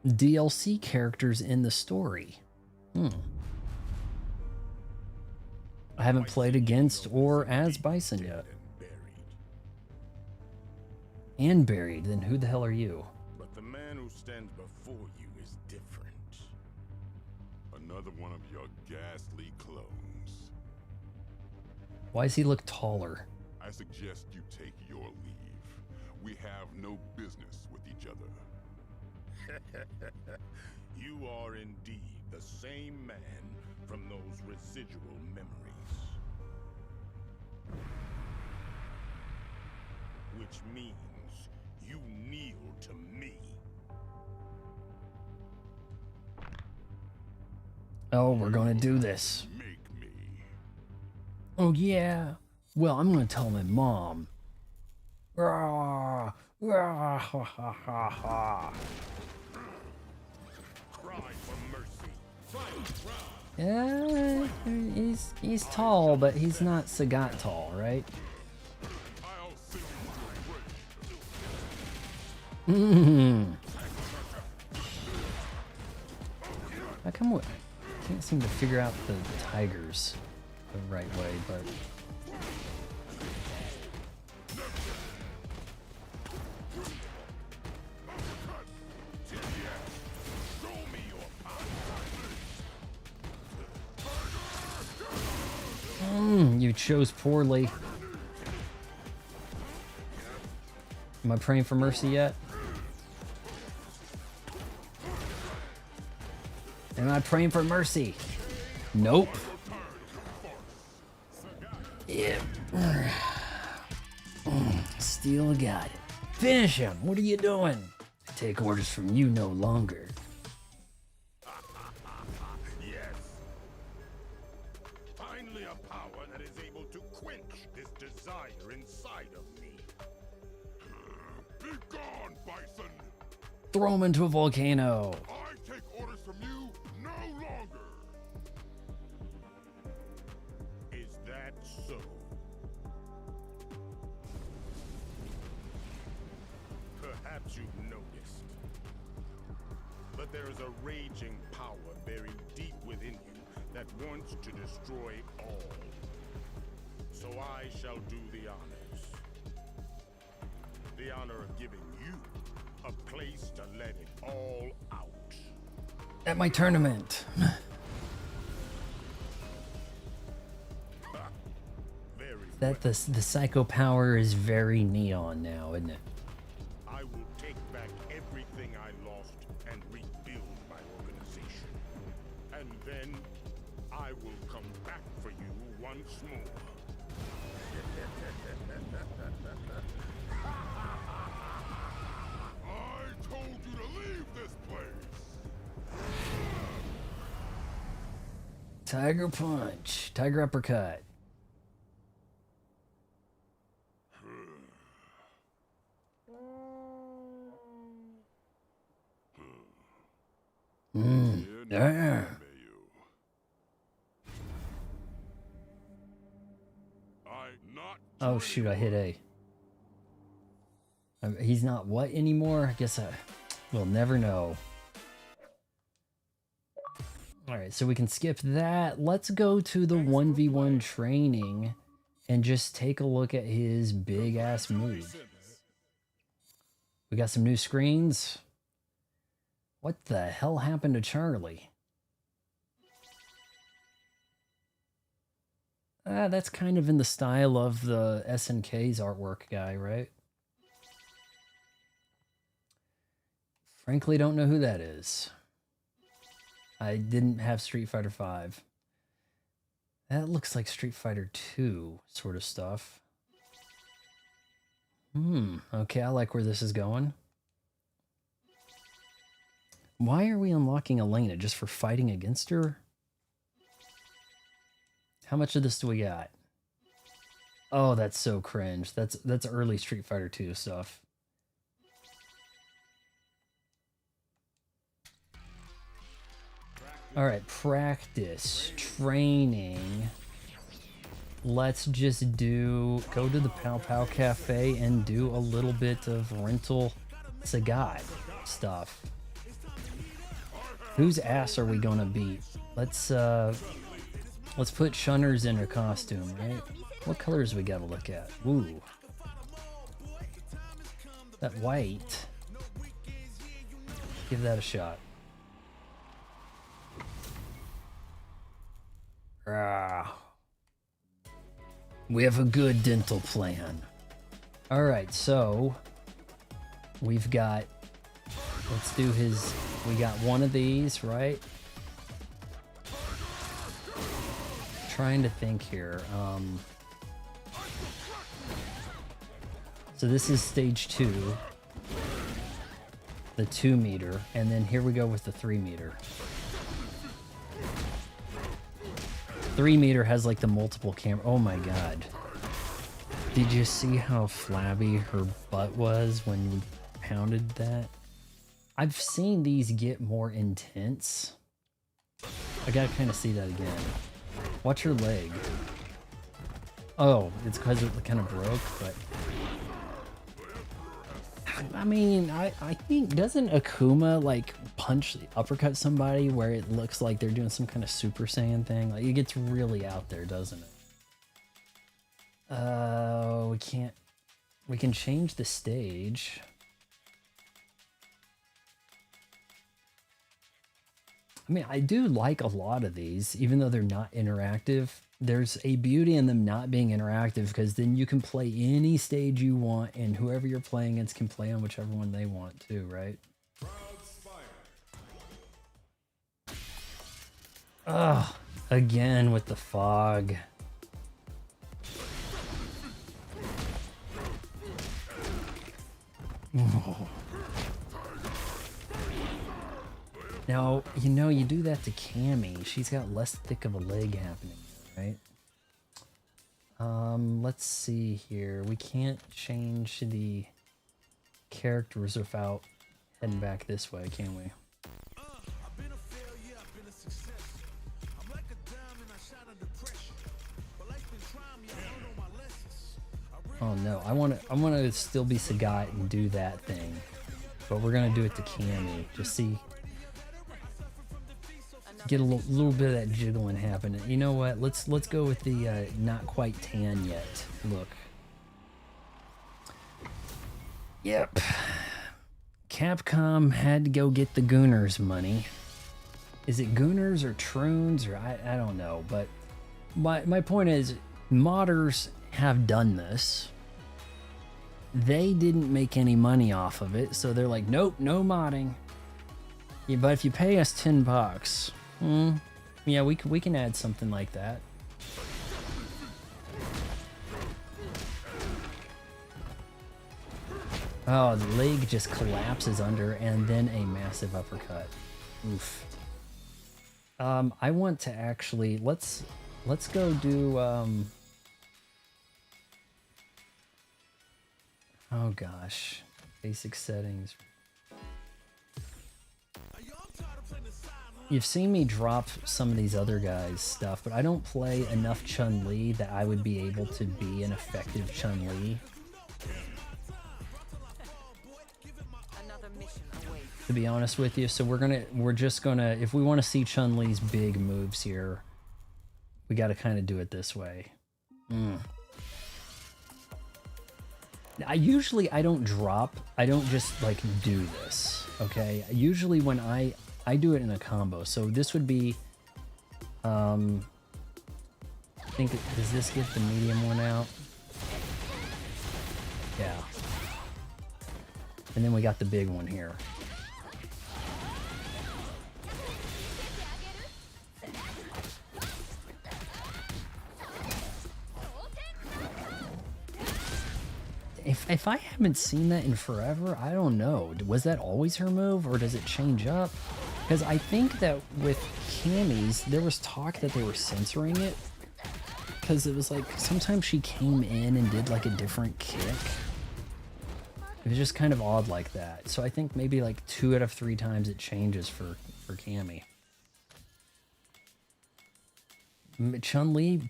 DLC characters in the story. I haven't played against or as Bison yet. And buried. Then who the hell are you? But the man who stands before you is different. Another one of your ghastly clones. Why does he look taller? I suggest you take your leave. We have no business with each other. You are indeed the same man from those residual memories. Which means you kneel to me. Oh, we're gonna do this. Make me. Oh yeah. Well, I'm gonna tell my mom. Rah, rah, ha, ha, ha, ha. Cry for mercy. Yeah, he's tall, but he's not Sagat tall, right? I'll send you to a grave. How come I can't seem to figure out the tigers the right way, but you chose poorly. Am I praying for mercy yet? Am I praying for mercy? Nope. Yep. Still got it. Finish him. What are you doing? I take orders from you no longer. Yes. Finally a power that is able to quench this desire inside of me. Be gone, Bison. Throw him into a volcano. I take orders from you no longer. Is that so? Perhaps you've noticed. But there is a raging power buried deep within him that wants to destroy all. So I shall do the honors. The honor of giving you a place to let it all out. At my tournament. Very That the psycho power is very neon now, isn't it? I will take back everything I lost and rebuild my organization. And then I will come back for you once more. Tiger punch. Tiger uppercut. Yeah. Oh shoot, I hit A. He's not what anymore? I guess we'll never know. Alright, so we can skip that. Let's go to the 1v1 training and just take a look at his big ass move. We got some new screens. What the hell happened to Charlie? That's kind of in the style of the SNK's artwork guy, right? Frankly, don't know who that is. I didn't have Street Fighter V. That looks like Street Fighter 2 sort of stuff. Okay, I like where this is going. Why are we unlocking Elena? Just for fighting against her? How much of this do we got? Oh, that's so cringe. That's early Street Fighter 2 stuff. All right, practice, training. Let's just go to the Pow Pow Cafe and do a little bit of rental Sagat stuff. Whose ass are we gonna beat? Let's put Shunners in her costume, right? What colors we gotta look at? Ooh. That white. Give that a shot. We have a good dental plan. All right, so we've got, let's do his, we got one of these, right? Trying to think here. So this is stage 2, the 2 meter, and then here we go with the 3 meter. 3 meter has like the multiple camera. Oh my god. Did you see how flabby her butt was when you pounded that? I've seen these get more intense. I gotta kind of see that again. Watch her leg. Oh, it's because it kind of broke, but... I mean, I think, doesn't Akuma like punch uppercut somebody where it looks like they're doing some kind of Super Saiyan thing? Like, it gets really out there, doesn't it? We can change the stage. I mean, I do like a lot of these, even though they're not interactive. There's a beauty in them not being interactive, because then you can play any stage you want, and whoever you're playing against can play on whichever one they want too, right? Ugh, again with the fog. Oh. Now, you know, you do that to Cammy. She's got less thick of a leg happening, right? Let's see here. We can't change the characters without heading back this way, can we? Oh no, I want to still be Sagat and do that thing, but we're gonna do it to Cammy. Just see, get a little bit of that jiggling happening. You know what? Let's go with the not quite tan yet look. Yep. Capcom had to go get the Gooners money. Is it Gooners or Troons or I don't know, but my point is, modders have done this. They didn't make any money off of it, so they're like, nope, no modding. Yeah, but if you pay us $10, yeah, we can add something like that. Oh, the leg just collapses under, and then a massive uppercut. Oof. I want to actually let's go do oh gosh, basic settings. You've seen me drop some of these other guys' stuff, but I don't play enough Chun-Li that I would be able to be an effective Chun-Li. To be honest with you, so we're just gonna, if we want to see Chun-Li's big moves here, we got to kind of do it this way. I don't just like do this, okay? Usually when I do it in a combo. So this would be, I think, does this get the medium one out? Yeah. And then we got the big one here. If I haven't seen that in forever, I don't know. Was that always her move, or does it change up? Because I think that with Cammy's, there was talk that they were censoring it. Because it was like, sometimes she came in and did like a different kick. It was just kind of odd like that. So I think maybe like 2 out of 3 times it changes for Cammy. Chun-Li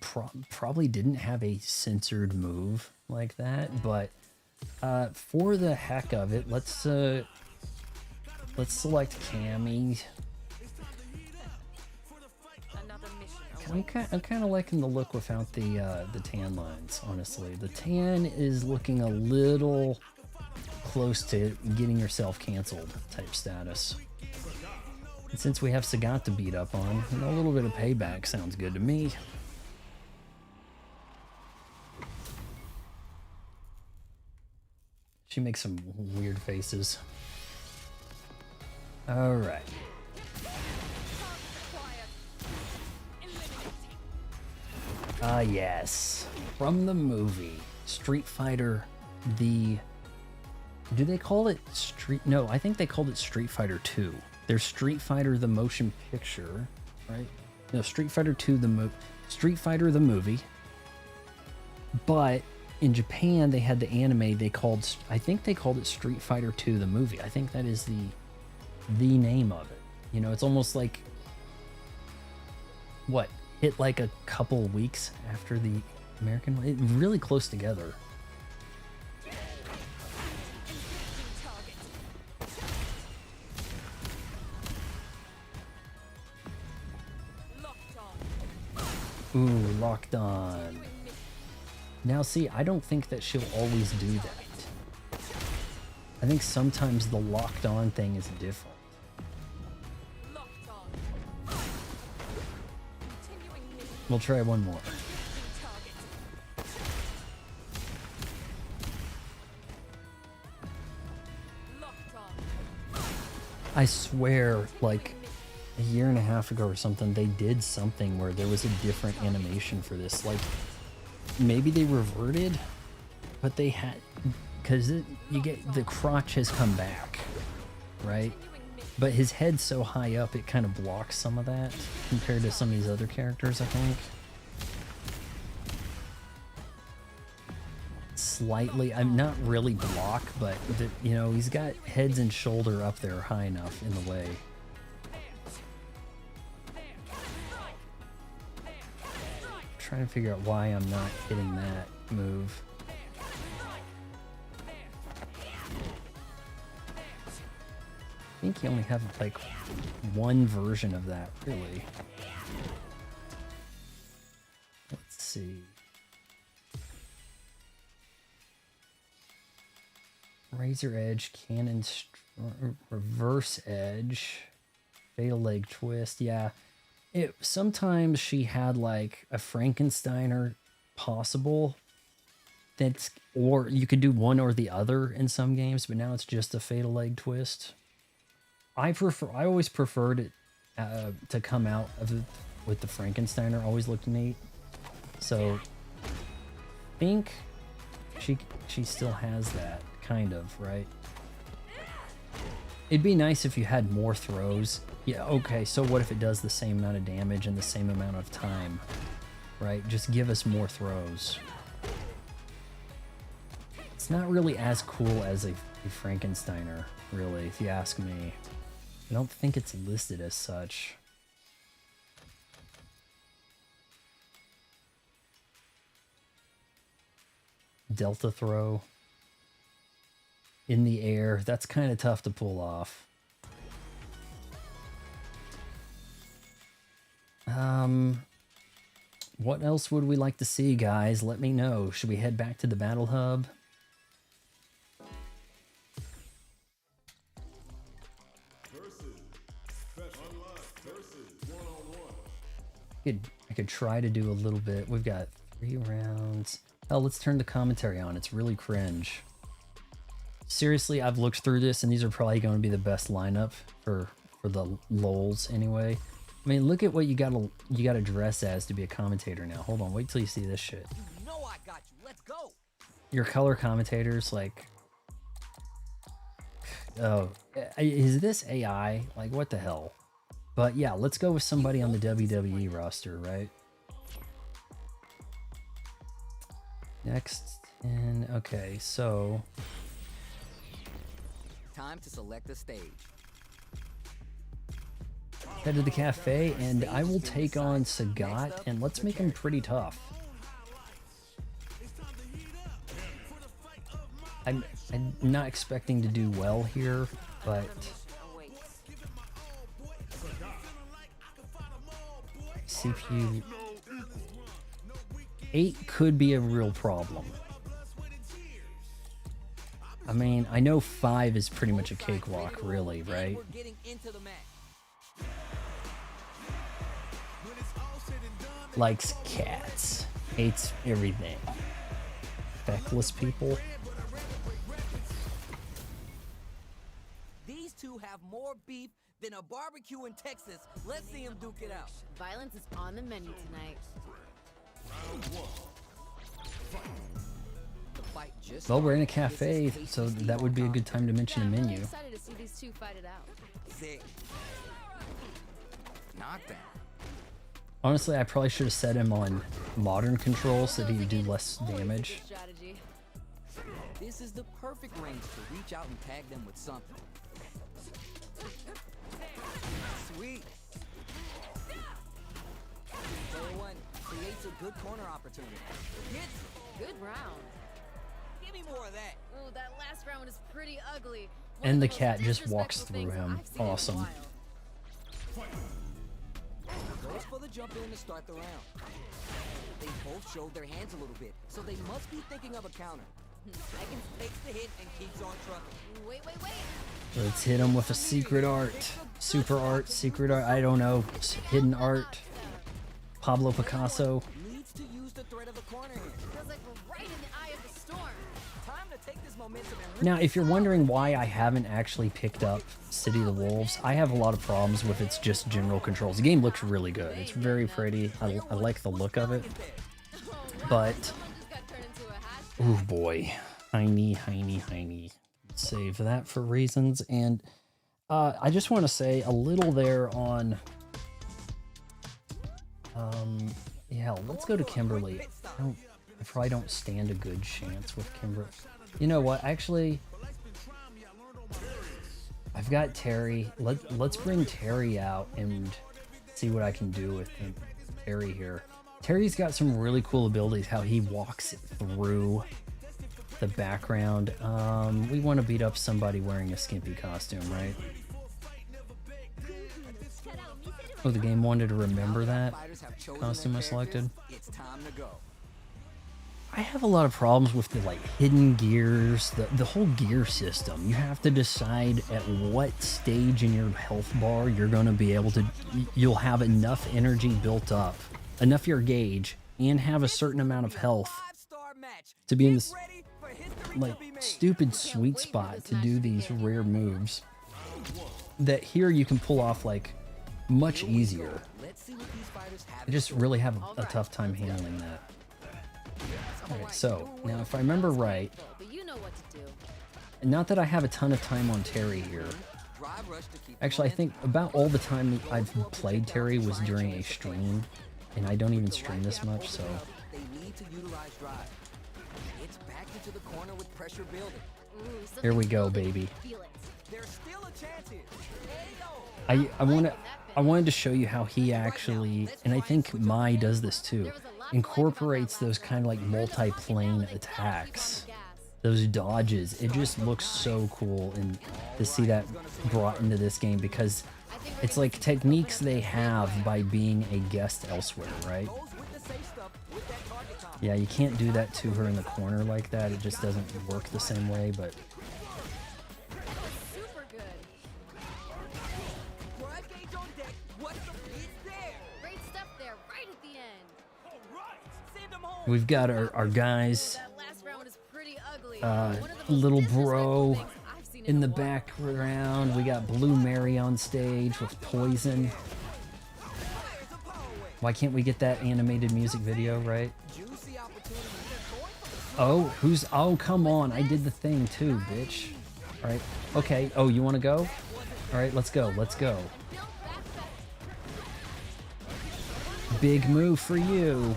probably didn't have a censored move like that, but for the heck of it, let's select Cammy. I'm kind of liking the look without the tan lines, honestly. The tan is looking a little close to getting yourself canceled type status. And since we have Sagat to beat up on, you know, a little bit of payback sounds good to me. She makes some weird faces. All right. Yes. From the movie Street Fighter, do they call it Street? No, I think they called it Street Fighter 2. There's Street Fighter the motion picture, right? No, Street Fighter 2 Street Fighter the movie. But in Japan, they had the anime I think they called it Street Fighter 2 the movie. I think that is the name of it. You know, it's almost like what? Hit like a couple weeks after the American one. It's really close together. Ooh, locked on. Now see, I don't think that she'll always do that. I think sometimes the locked on thing is different. We'll try one more. I swear, like a year and a half ago or something, they did something where there was a different animation for this. Like, maybe they reverted, but they had, because you get, the crotch has come back, right? But his head's so high up, it kind of blocks some of that compared to some of these other characters, I think. Slightly, I'm not really block, but you know, he's got heads and shoulder up there high enough in the way. Trying to figure out why I'm not hitting that move. I think you only have like one version of that, really. Let's see. Razor edge, cannon, reverse edge, fatal leg twist. Yeah, sometimes she had like a Frankensteiner possible. Or you could do one or the other in some games, but now it's just a fatal leg twist. I always preferred it to come out of it with the Frankensteiner. Always looked neat. So I think she still has that, kind of, right? It'd be nice if you had more throws. Yeah, okay, so what if it does the same amount of damage in the same amount of time? Right? Just give us more throws. It's not really as cool as a Frankensteiner, really, if you ask me. I don't think it's listed as such. Delta throw. In the air. That's kind of tough to pull off. What else would we like to see, guys? Let me know. Should we head back to the battle hub? I could try to do a little bit. We've got 3 rounds. Oh, let's turn the commentary on. It's really cringe. Seriously, I've looked through this, and these are probably going to be the best lineup for the lols anyway. I mean, look at what you gotta dress as to be a commentator now. Hold on, wait till you see this shit. You know I got you. Let's go. Your color commentators, like, oh, is this AI? Like, what the hell? But yeah, let's go with somebody on the WWE roster, right? Next, and okay, so time to select a stage. Head to the cafe, and I will take on Sagat, and let's make him pretty tough. I'm not expecting to do well here, but CPU 8 could be a real problem. I mean, I know 5 is pretty much a cakewalk, really, right? Likes cats, hates everything. Feckless people. These two have more beef than a barbecue in Texas. Let's see them duke it out. Violence is on the menu tonight. Well, we're in a cafe, so that would be a good time to mention a menu. I'm excited to see these two fight it out. Sick. Knockdown. Honestly, I probably should have set him on modern control so that he would do less damage. This is the perfect range to reach out and tag them with something. Sweet. Player 1 creates a good corner opportunity. Good round. Give me more of that. Oh, that last round is pretty ugly. And the cat just walks through him. Awesome. Goes for the jump in to start the round. They both showed their hands a little bit, so they must be thinking of a counter. Megan takes the hit and keeps on trucking. Wait. Let's hit him with a secret art. Super art, secret art, I don't know. Hidden art. Pablo Picasso. Needs to use the threat of the corner here. Feels like we're right in the eye of the storm. Time to take this momentum and Now, if you're wondering why I haven't actually picked up City of the Wolves, I have a lot of problems with its just general controls. The game looks really good. It's very pretty. I like the look of it. But, oh boy. Heiny. Save that for reasons. And I just want to say a little there on... yeah, let's go to Kimberly. I probably don't stand a good chance with Kimberly. You know what? Actually, I've got Terry. Let's bring Terry out and see what I can do with him. Terry here. Terry's got some really cool abilities. How he walks through the background. We want to beat up somebody wearing a skimpy costume, right? Oh, the game wanted to remember that costume I selected. it's time to go. I have a lot of problems with the hidden gears, the whole gear system. You have to decide at what stage in your health bar you're going to be able to, you'll have enough energy built up, enough your gauge, and have a certain amount of health to be in this stupid sweet spot to do these rare moves that here you can pull off much easier. I just really have a tough time handling that. Alright, so now if I remember right, not that I have a ton of time on Terry here, drive rush to keep Actually, I them think about all the time I've played Terry was during a stream, and I don't even stream this much, so... They need to utilize drive. It's backed into the corner with pressure building. Ooh, Here we something's go, building. baby. Feel it. There's still a chance here. I wanted to show you how he actually, and I think Mai does this too, incorporates those kind of like multi-plane attacks, those dodges. It just looks so cool, and to see that brought into this game, because it's like techniques they have by being a guest elsewhere, right? Yeah, you can't do that to her in the corner like that. It just doesn't work the same way, but... Super good. Great stuff there, right at the end. We've got our guys, That last round is pretty ugly. little bro in the background. We got Blue Mary on stage with Poison. Why can't we get that animated music video, right? Oh, oh, come on. I did the thing too, bitch. All right. Okay. Oh, you want to go? All right, let's go. Let's go. Big move for you.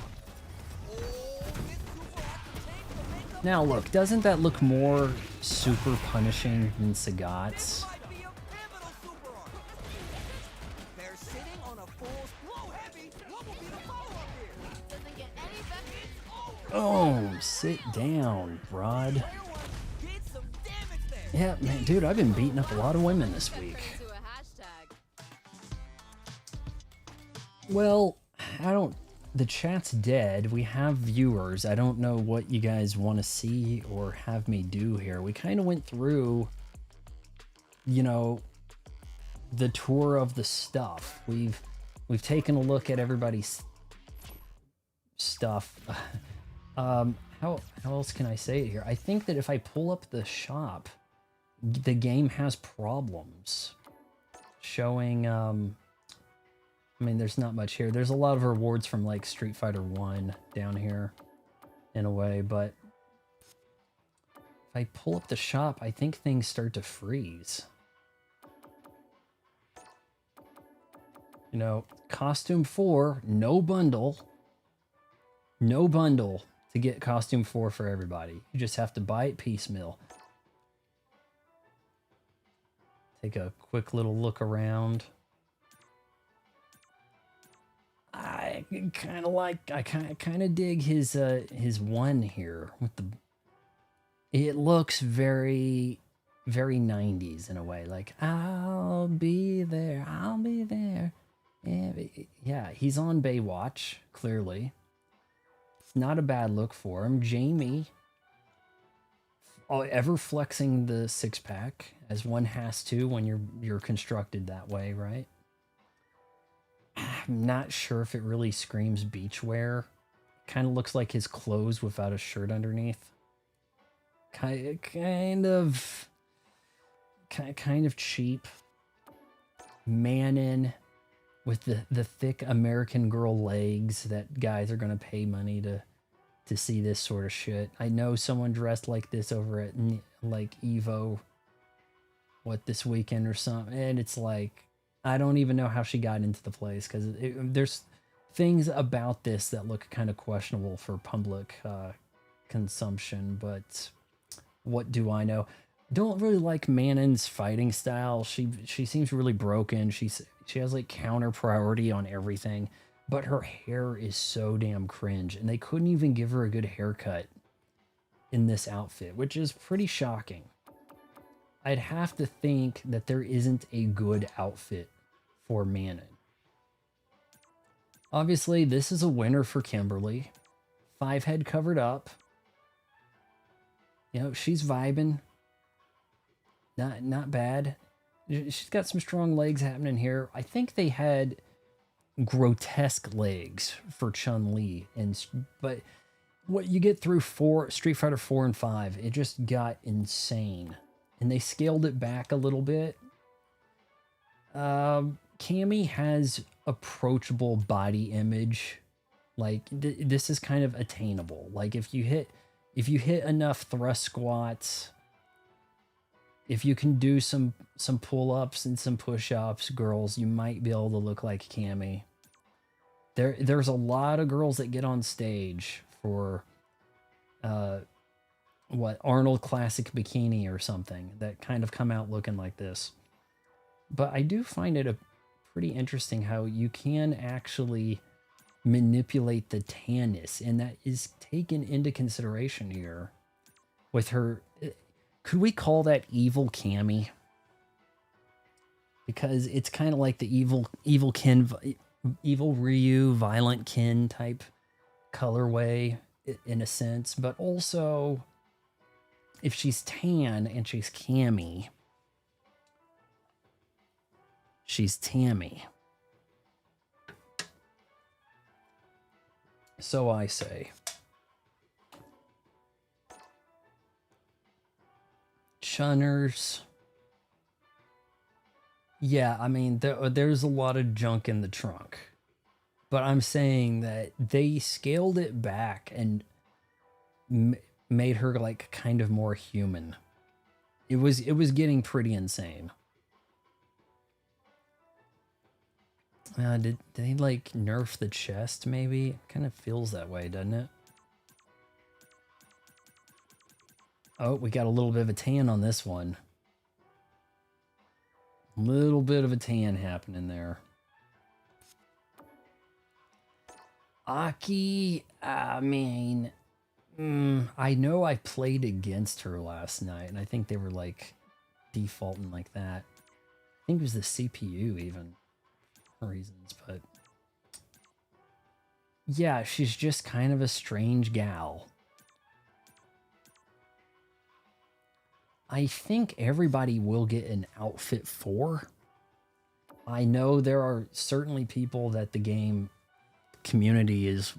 Now look, doesn't that look more super punishing than Sagat's? Oh, sit down, Rod. Yeah, man, dude, I've been beating up a lot of women this week. To a hashtag. Well, the chat's dead. We have viewers. I don't know what you guys want to see or have me do here. We kind of went through, you know, the tour of the stuff. We've taken a look at everybody's stuff. How else can I say it here? I think that if I pull up the shop, the game has problems showing, I mean, there's not much here. There's a lot of rewards from like Street Fighter 1 down here in a way, but if I pull up the shop, I think things start to freeze. You know, costume 4, no bundle. No bundle to get costume 4 for everybody. You just have to buy it piecemeal. Take a quick little look around. I kind of dig his one here with the... It looks very, very 90s in a way. Like, I'll be there, I'll be there. Yeah, he's on Baywatch, clearly. Not a bad look for him. Jamie, ever flexing the six-pack, as one has to when you're constructed that way, right? I'm not sure if it really screams beachwear. Kind of looks like his clothes without a shirt underneath. Kind of cheap. Mannin with the thick American Girl legs that guys are gonna pay money to see this sort of shit. I know someone dressed like this over at like Evo, this weekend or something, and it's like, I don't even know how she got into the place, because there's things about this that look kind of questionable for public consumption, but what do I know? Don't really like Mannin's fighting style. She seems really broken. She has like counter priority on everything, but her hair is so damn cringe, and they couldn't even give her a good haircut in this outfit, which is pretty shocking. I'd have to think that there isn't a good outfit for Mannin. Obviously, this is a winner for Kimberly. 5 head covered up. You know, she's vibing. Not bad. She's got some strong legs happening here. I think they had grotesque legs for Chun-Li, but what you get through Street Fighter 4 and 5, it just got insane. And they scaled it back a little bit. Cammy has approachable body image. Like, this is kind of attainable. Like, if you hit enough thrust squats, if you can do some pull-ups and some push-ups, girls, you might be able to look like Cammy. There's a lot of girls that get on stage for what, Arnold Classic Bikini or something, that kind of come out looking like this. But I do find it pretty interesting how you can actually manipulate the tanness, and that is taken into consideration here with her. Could we call that evil Cammy? Because it's kind of like the evil Ryu, violent Kin type colorway in a sense, but also if she's tan and she's Cammy, she's Tammy. So I say. Chunners. Yeah, I mean, there's a lot of junk in the trunk. But I'm saying that they scaled it back and made her like kind of more human. It was getting pretty insane. Did they like nerf the chest maybe? It kind of feels that way, doesn't it? Oh, we got a little bit of a tan on this one. Little bit of a tan happening there. Aki, I mean, I know I played against her last night, and I think they were like defaulting like that. I think it was the CPU even for reasons, but yeah, she's just kind of a strange gal. I think everybody will get an outfit 4. I know there are certainly people that the game community is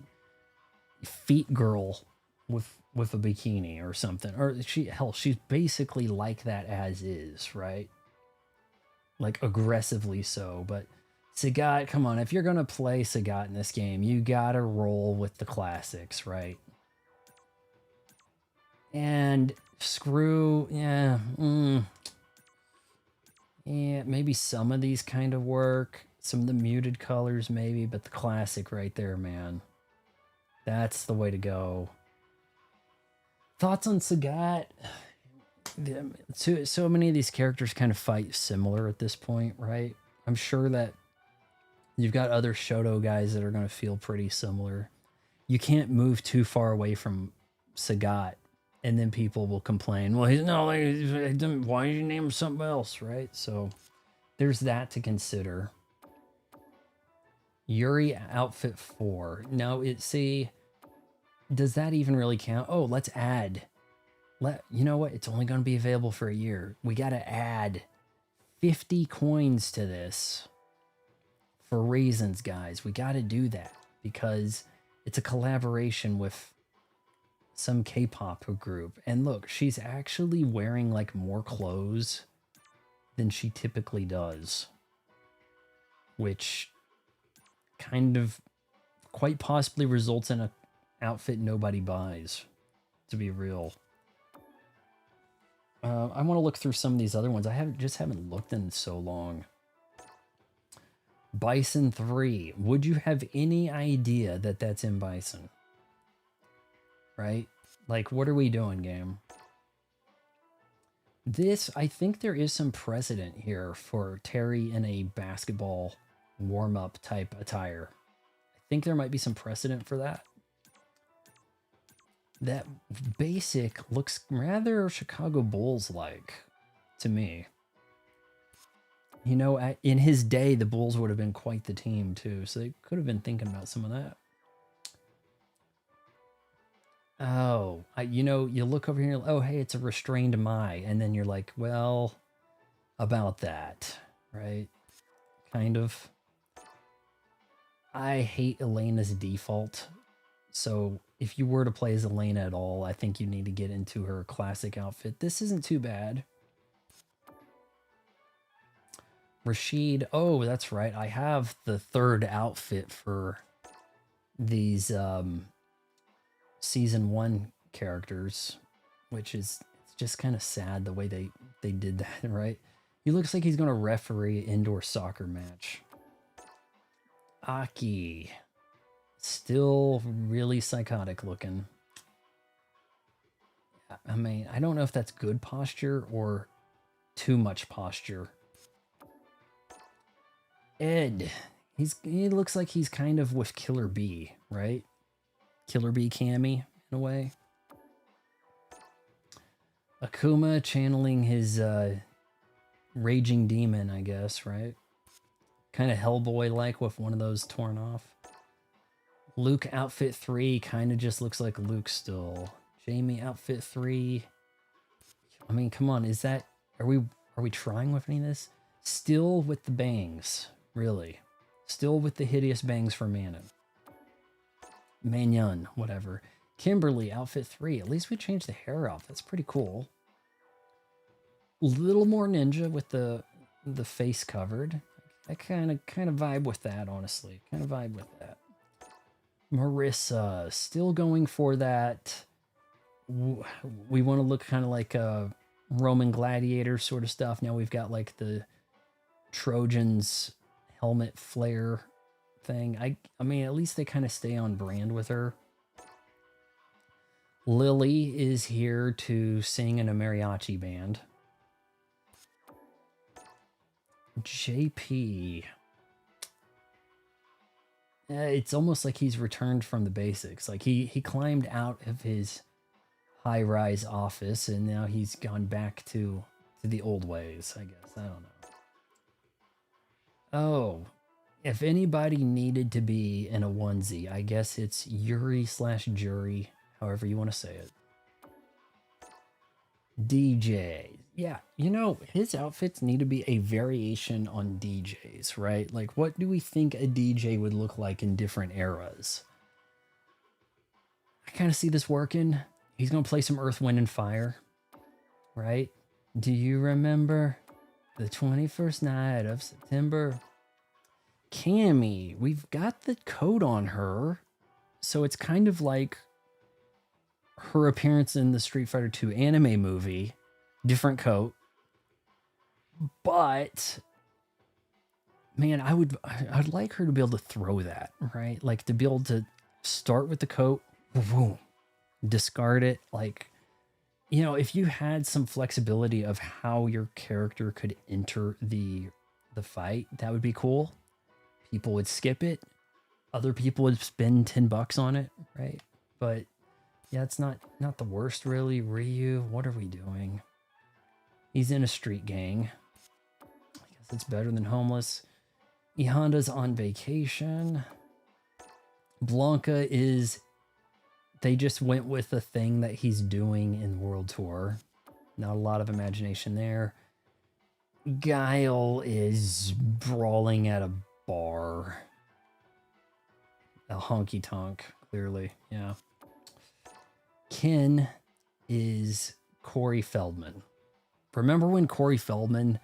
feet girl with a bikini or something, or she's basically like that as is, right? Like aggressively so. But Sagat, come on, if you're gonna play Sagat in this game, you gotta roll with the classics, right? And screw, yeah, yeah, maybe some of these kind of work, some of the muted colors maybe, but the classic right there, man, that's the way to go. Thoughts on Sagat? So many of these characters kind of fight similar at this point, right? I'm sure that you've got other Shoto guys that are going to feel pretty similar. You can't move too far away from Sagat, and then people will complain, well, he's not like, why did you name him something else, right? So there's that to consider. Yuri outfit 4. Now, does that even really count? Oh, let's add. You know what? It's only going to be available for a year. We got to add 50 coins to this for reasons, guys. We got to do that because it's a collaboration with some K-pop group. And look, she's actually wearing like more clothes than she typically does, which kind of quite possibly results in a outfit nobody buys, to be real. I want to look through some of these other ones. I haven't looked in so long. Bison 3. Would you have any idea that that's in Bison? Right? Like, what are we doing, game? This, I think there is some precedent here for Terry in a basketball warm-up type attire. I think there might be some precedent for that. That basic looks rather Chicago Bulls-like to me. You know, in his day, the Bulls would have been quite the team too, so they could have been thinking about some of that. Oh, you know, you look over here, oh, hey, it's a restrained Mai, and then you're like, well, about that, right? Kind of. I hate Elena's default, so if you were to play as Elena at all, I think you need to get into her classic outfit. This isn't too bad. Rashid, oh, that's right. I have the third outfit for these season 1 characters, which is It's just kind of sad the way they did that, right? He looks like he's going to referee an indoor soccer match. Aki. Still really psychotic looking. I mean, I don't know if that's good posture or too much posture. Ed. He looks like he's kind of with Killer Bee, right? Killer Bee Cammy, in a way. Akuma channeling his raging demon, I guess, right? Kind of Hellboy-like with one of those torn off. Luke outfit 3 kind of just looks like Luke still. Jamie outfit 3. I mean, come on, is that... Are we trying with any of this? Still with the bangs, really. Still with the hideous bangs for Manon. Manyon, whatever. Kimberly, outfit 3. At least we changed the hair out. That's pretty cool. Little more ninja with the face covered. I kind of vibe with that, honestly. Kind of vibe with that. Marissa, still going for that. We want to look kind of like a Roman gladiator sort of stuff. Now we've got like the Trojans helmet flare thing. I mean, at least they kind of stay on brand with her. Lily is here to sing in a mariachi band. JP. It's almost like he's returned from the basics. Like he climbed out of his high-rise office and now he's gone back to the old ways, I guess. I don't know. Oh, if anybody needed to be in a onesie, I guess it's Yuri/Jury, however you want to say it. DJ. Yeah, you know, his outfits need to be a variation on DJs, right? Like, what do we think a DJ would look like in different eras? I kind of see this working. He's going to play some Earth, Wind, and Fire, right? Do you remember the 21st night of September? Cammy, we've got the coat on her, so it's kind of like her appearance in the Street Fighter 2 anime movie. Different coat, but man, I'd like her to be able to throw that, right? Like to be able to start with the coat, boom, discard it. Like, you know, if you had some flexibility of how your character could enter the fight, that would be cool. People would skip it. Other people would spend $10 on it, right? But yeah, it's not the worst, really. Ryu, what are we doing? He's in a street gang. I guess it's better than homeless. E Honda's on vacation. Blanca is... They just went with the thing that he's doing in World Tour. Not a lot of imagination there. Guile is brawling at a bar. A honky-tonk, clearly. Yeah. Ken is Corey Feldman. Remember when Corey Feldman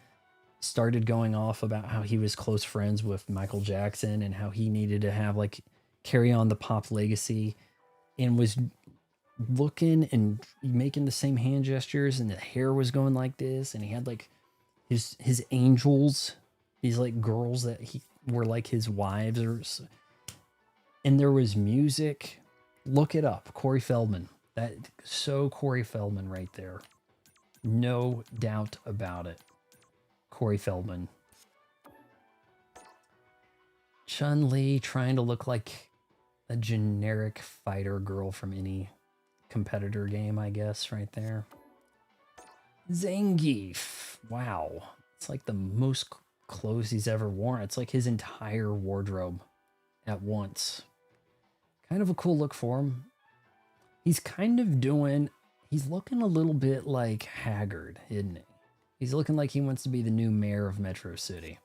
started going off about how he was close friends with Michael Jackson and how he needed to have like carry on the pop legacy and was looking and making the same hand gestures and the hair was going like this and he had like his angels, these like girls that he were like his wives or and there was music. Look it up, Corey Feldman. That so Corey Feldman right there. No doubt about it. Corey Feldman. Chun-Li trying to look like a generic fighter girl from any competitor game, I guess, right there. Zangief. Wow. It's like the most clothes he's ever worn. It's like his entire wardrobe at once. Kind of a cool look for him. He's kind of doing... He's looking a little bit like Haggard, isn't he? He's looking like he wants to be the new mayor of Metro City.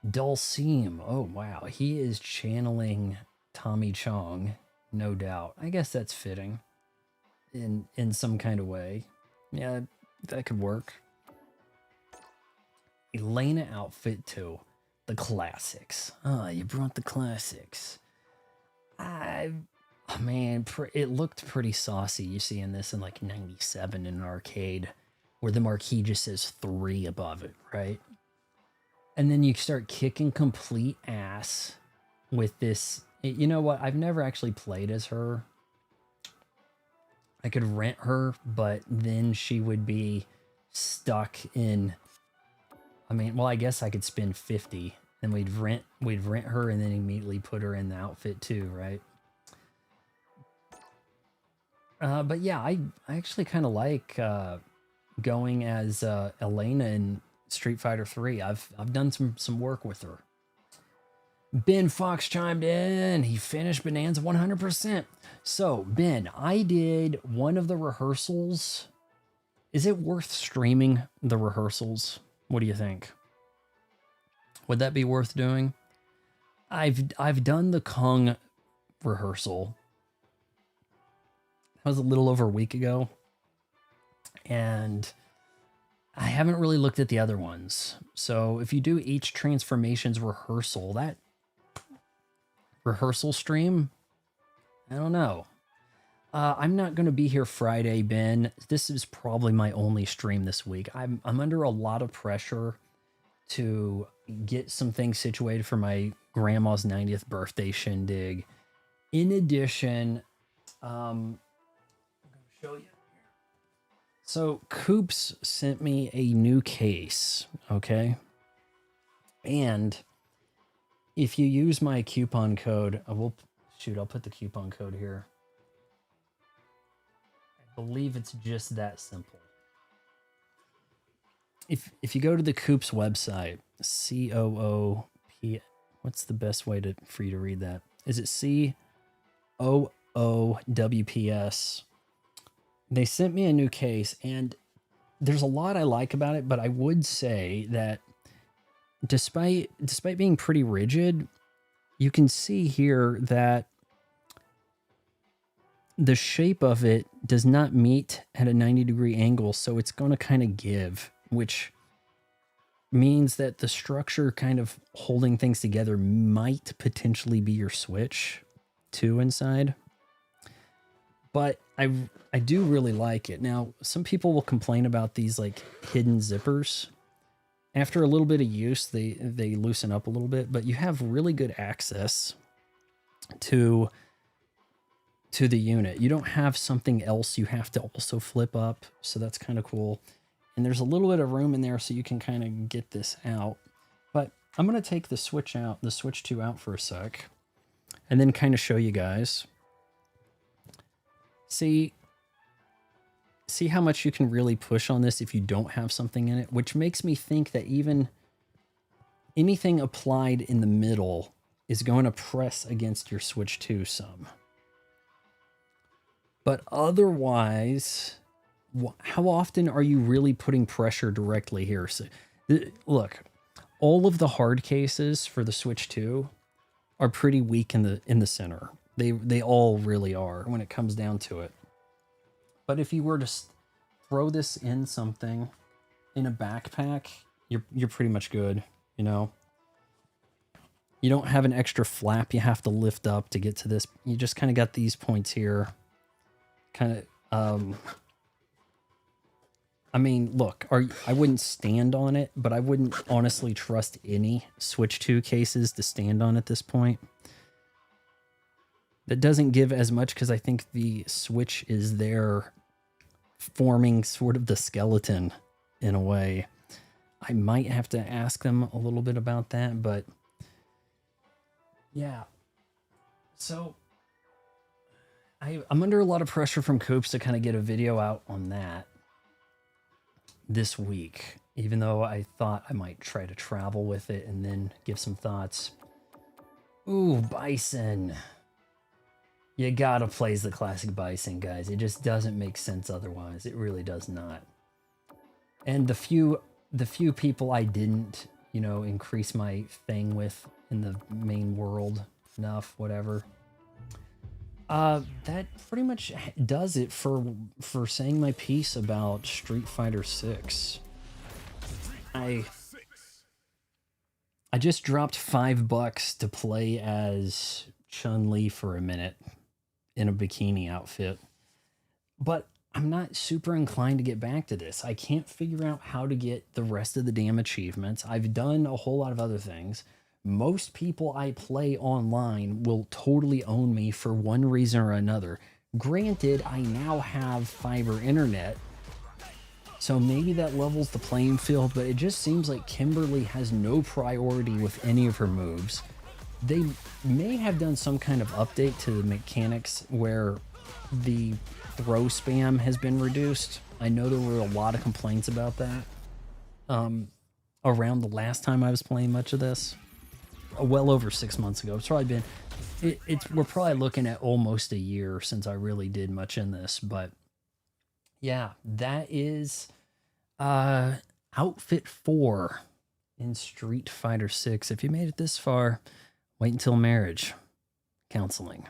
Dulcim. Oh, wow. He is channeling Tommy Chong, no doubt. I guess that's fitting in some kind of way. Yeah, that could work. Elena outfit too. The classics. Ah, you brought the classics. Oh, man, it looked pretty saucy. You see in this in like 97 in an arcade where the marquee just says 3 above it, right? And then you start kicking complete ass with this. You know what? I've never actually played as her. I could rent her, but then she would be stuck in... I mean, well, I guess I could spend 50 and we'd rent her and then immediately put her in the outfit too, right? But yeah, I actually kind of like going as Elena in Street Fighter 3. I've done some work with her. Ben Fox chimed in. He finished Bonanza 100%. So, Ben, I did one of the rehearsals. Is it worth streaming the rehearsals? What do you think? Would that be worth doing? I've done the Kong rehearsal. That was a little over a week ago. And I haven't really looked at the other ones. So if you do each transformations rehearsal, that rehearsal stream, I don't know. I'm not going to be here Friday, Ben. This is probably my only stream this week. I'm under a lot of pressure to get some things situated for my grandma's 90th birthday shindig. In addition, I'm going to show you. So Coops sent me a new case, okay? And if you use my coupon code, I'll put the coupon code here. I believe it's just that simple. If you go to the Coops website, COOP, what's the best way for you to read that? Is it COOWPS? They sent me a new case, and there's a lot I like about it, but I would say that despite being pretty rigid, you can see here that the shape of it does not meet at a 90-degree angle, so it's going to kind of give, which means that the structure kind of holding things together might potentially be your Switch 2 inside. But I do really like it. Now, some people will complain about these like hidden zippers. After a little bit of use, they loosen up a little bit, but you have really good access to the unit. You don't have something else you have to also flip up, so that's kind of cool. And there's a little bit of room in there so you can kind of get this out. But I'm going to take the Switch 2 out for a sec, and then kind of show you guys. See how much you can really push on this if you don't have something in it, which makes me think that even anything applied in the middle is going to press against your Switch 2 some. But otherwise, how often are you really putting pressure directly here? So, look, all of the hard cases for the Switch 2 are pretty weak in the center. They all really are when it comes down to it. But if you were to throw this in something, in a backpack, you're pretty much good, you know? You don't have an extra flap you have to lift up to get to this. You just kind of got these points here. Kind of, I mean, look, I wouldn't stand on it, but I wouldn't honestly trust any Switch 2 cases to stand on at this point. That doesn't give as much because I think the Switch is there forming sort of the skeleton in a way. I might have to ask them a little bit about that, but yeah. So I'm under a lot of pressure from Coops to kind of get a video out on that this week, even though I thought I might try to travel with it and then give some thoughts. Ooh, Bison. You gotta play the classic Bison, guys. It just doesn't make sense otherwise. It really does not. And the few people I didn't, increase my thing with in the main world enough, whatever. That pretty much does it for saying my piece about Street Fighter 6. I just dropped $5 to play as Chun-Li for a minute in a bikini outfit. But I'm not super inclined to get back to this. I can't figure out how to get the rest of the damn achievements. I've done a whole lot of other things. Most people I play online will totally own me for one reason or another. Granted, I now have fiber internet, so maybe that levels the playing field, but it just seems like Kimberly has no priority with any of her moves. They may have done some kind of update to the mechanics where the throw spam has been reduced. I know there were a lot of complaints about that around the last time I was playing much of this. Well over 6 months ago. It's probably been, we're probably looking at almost a year since I really did much in this, but yeah, that is outfit 4 in Street Fighter 6. If you made it this far, wait until marriage counseling.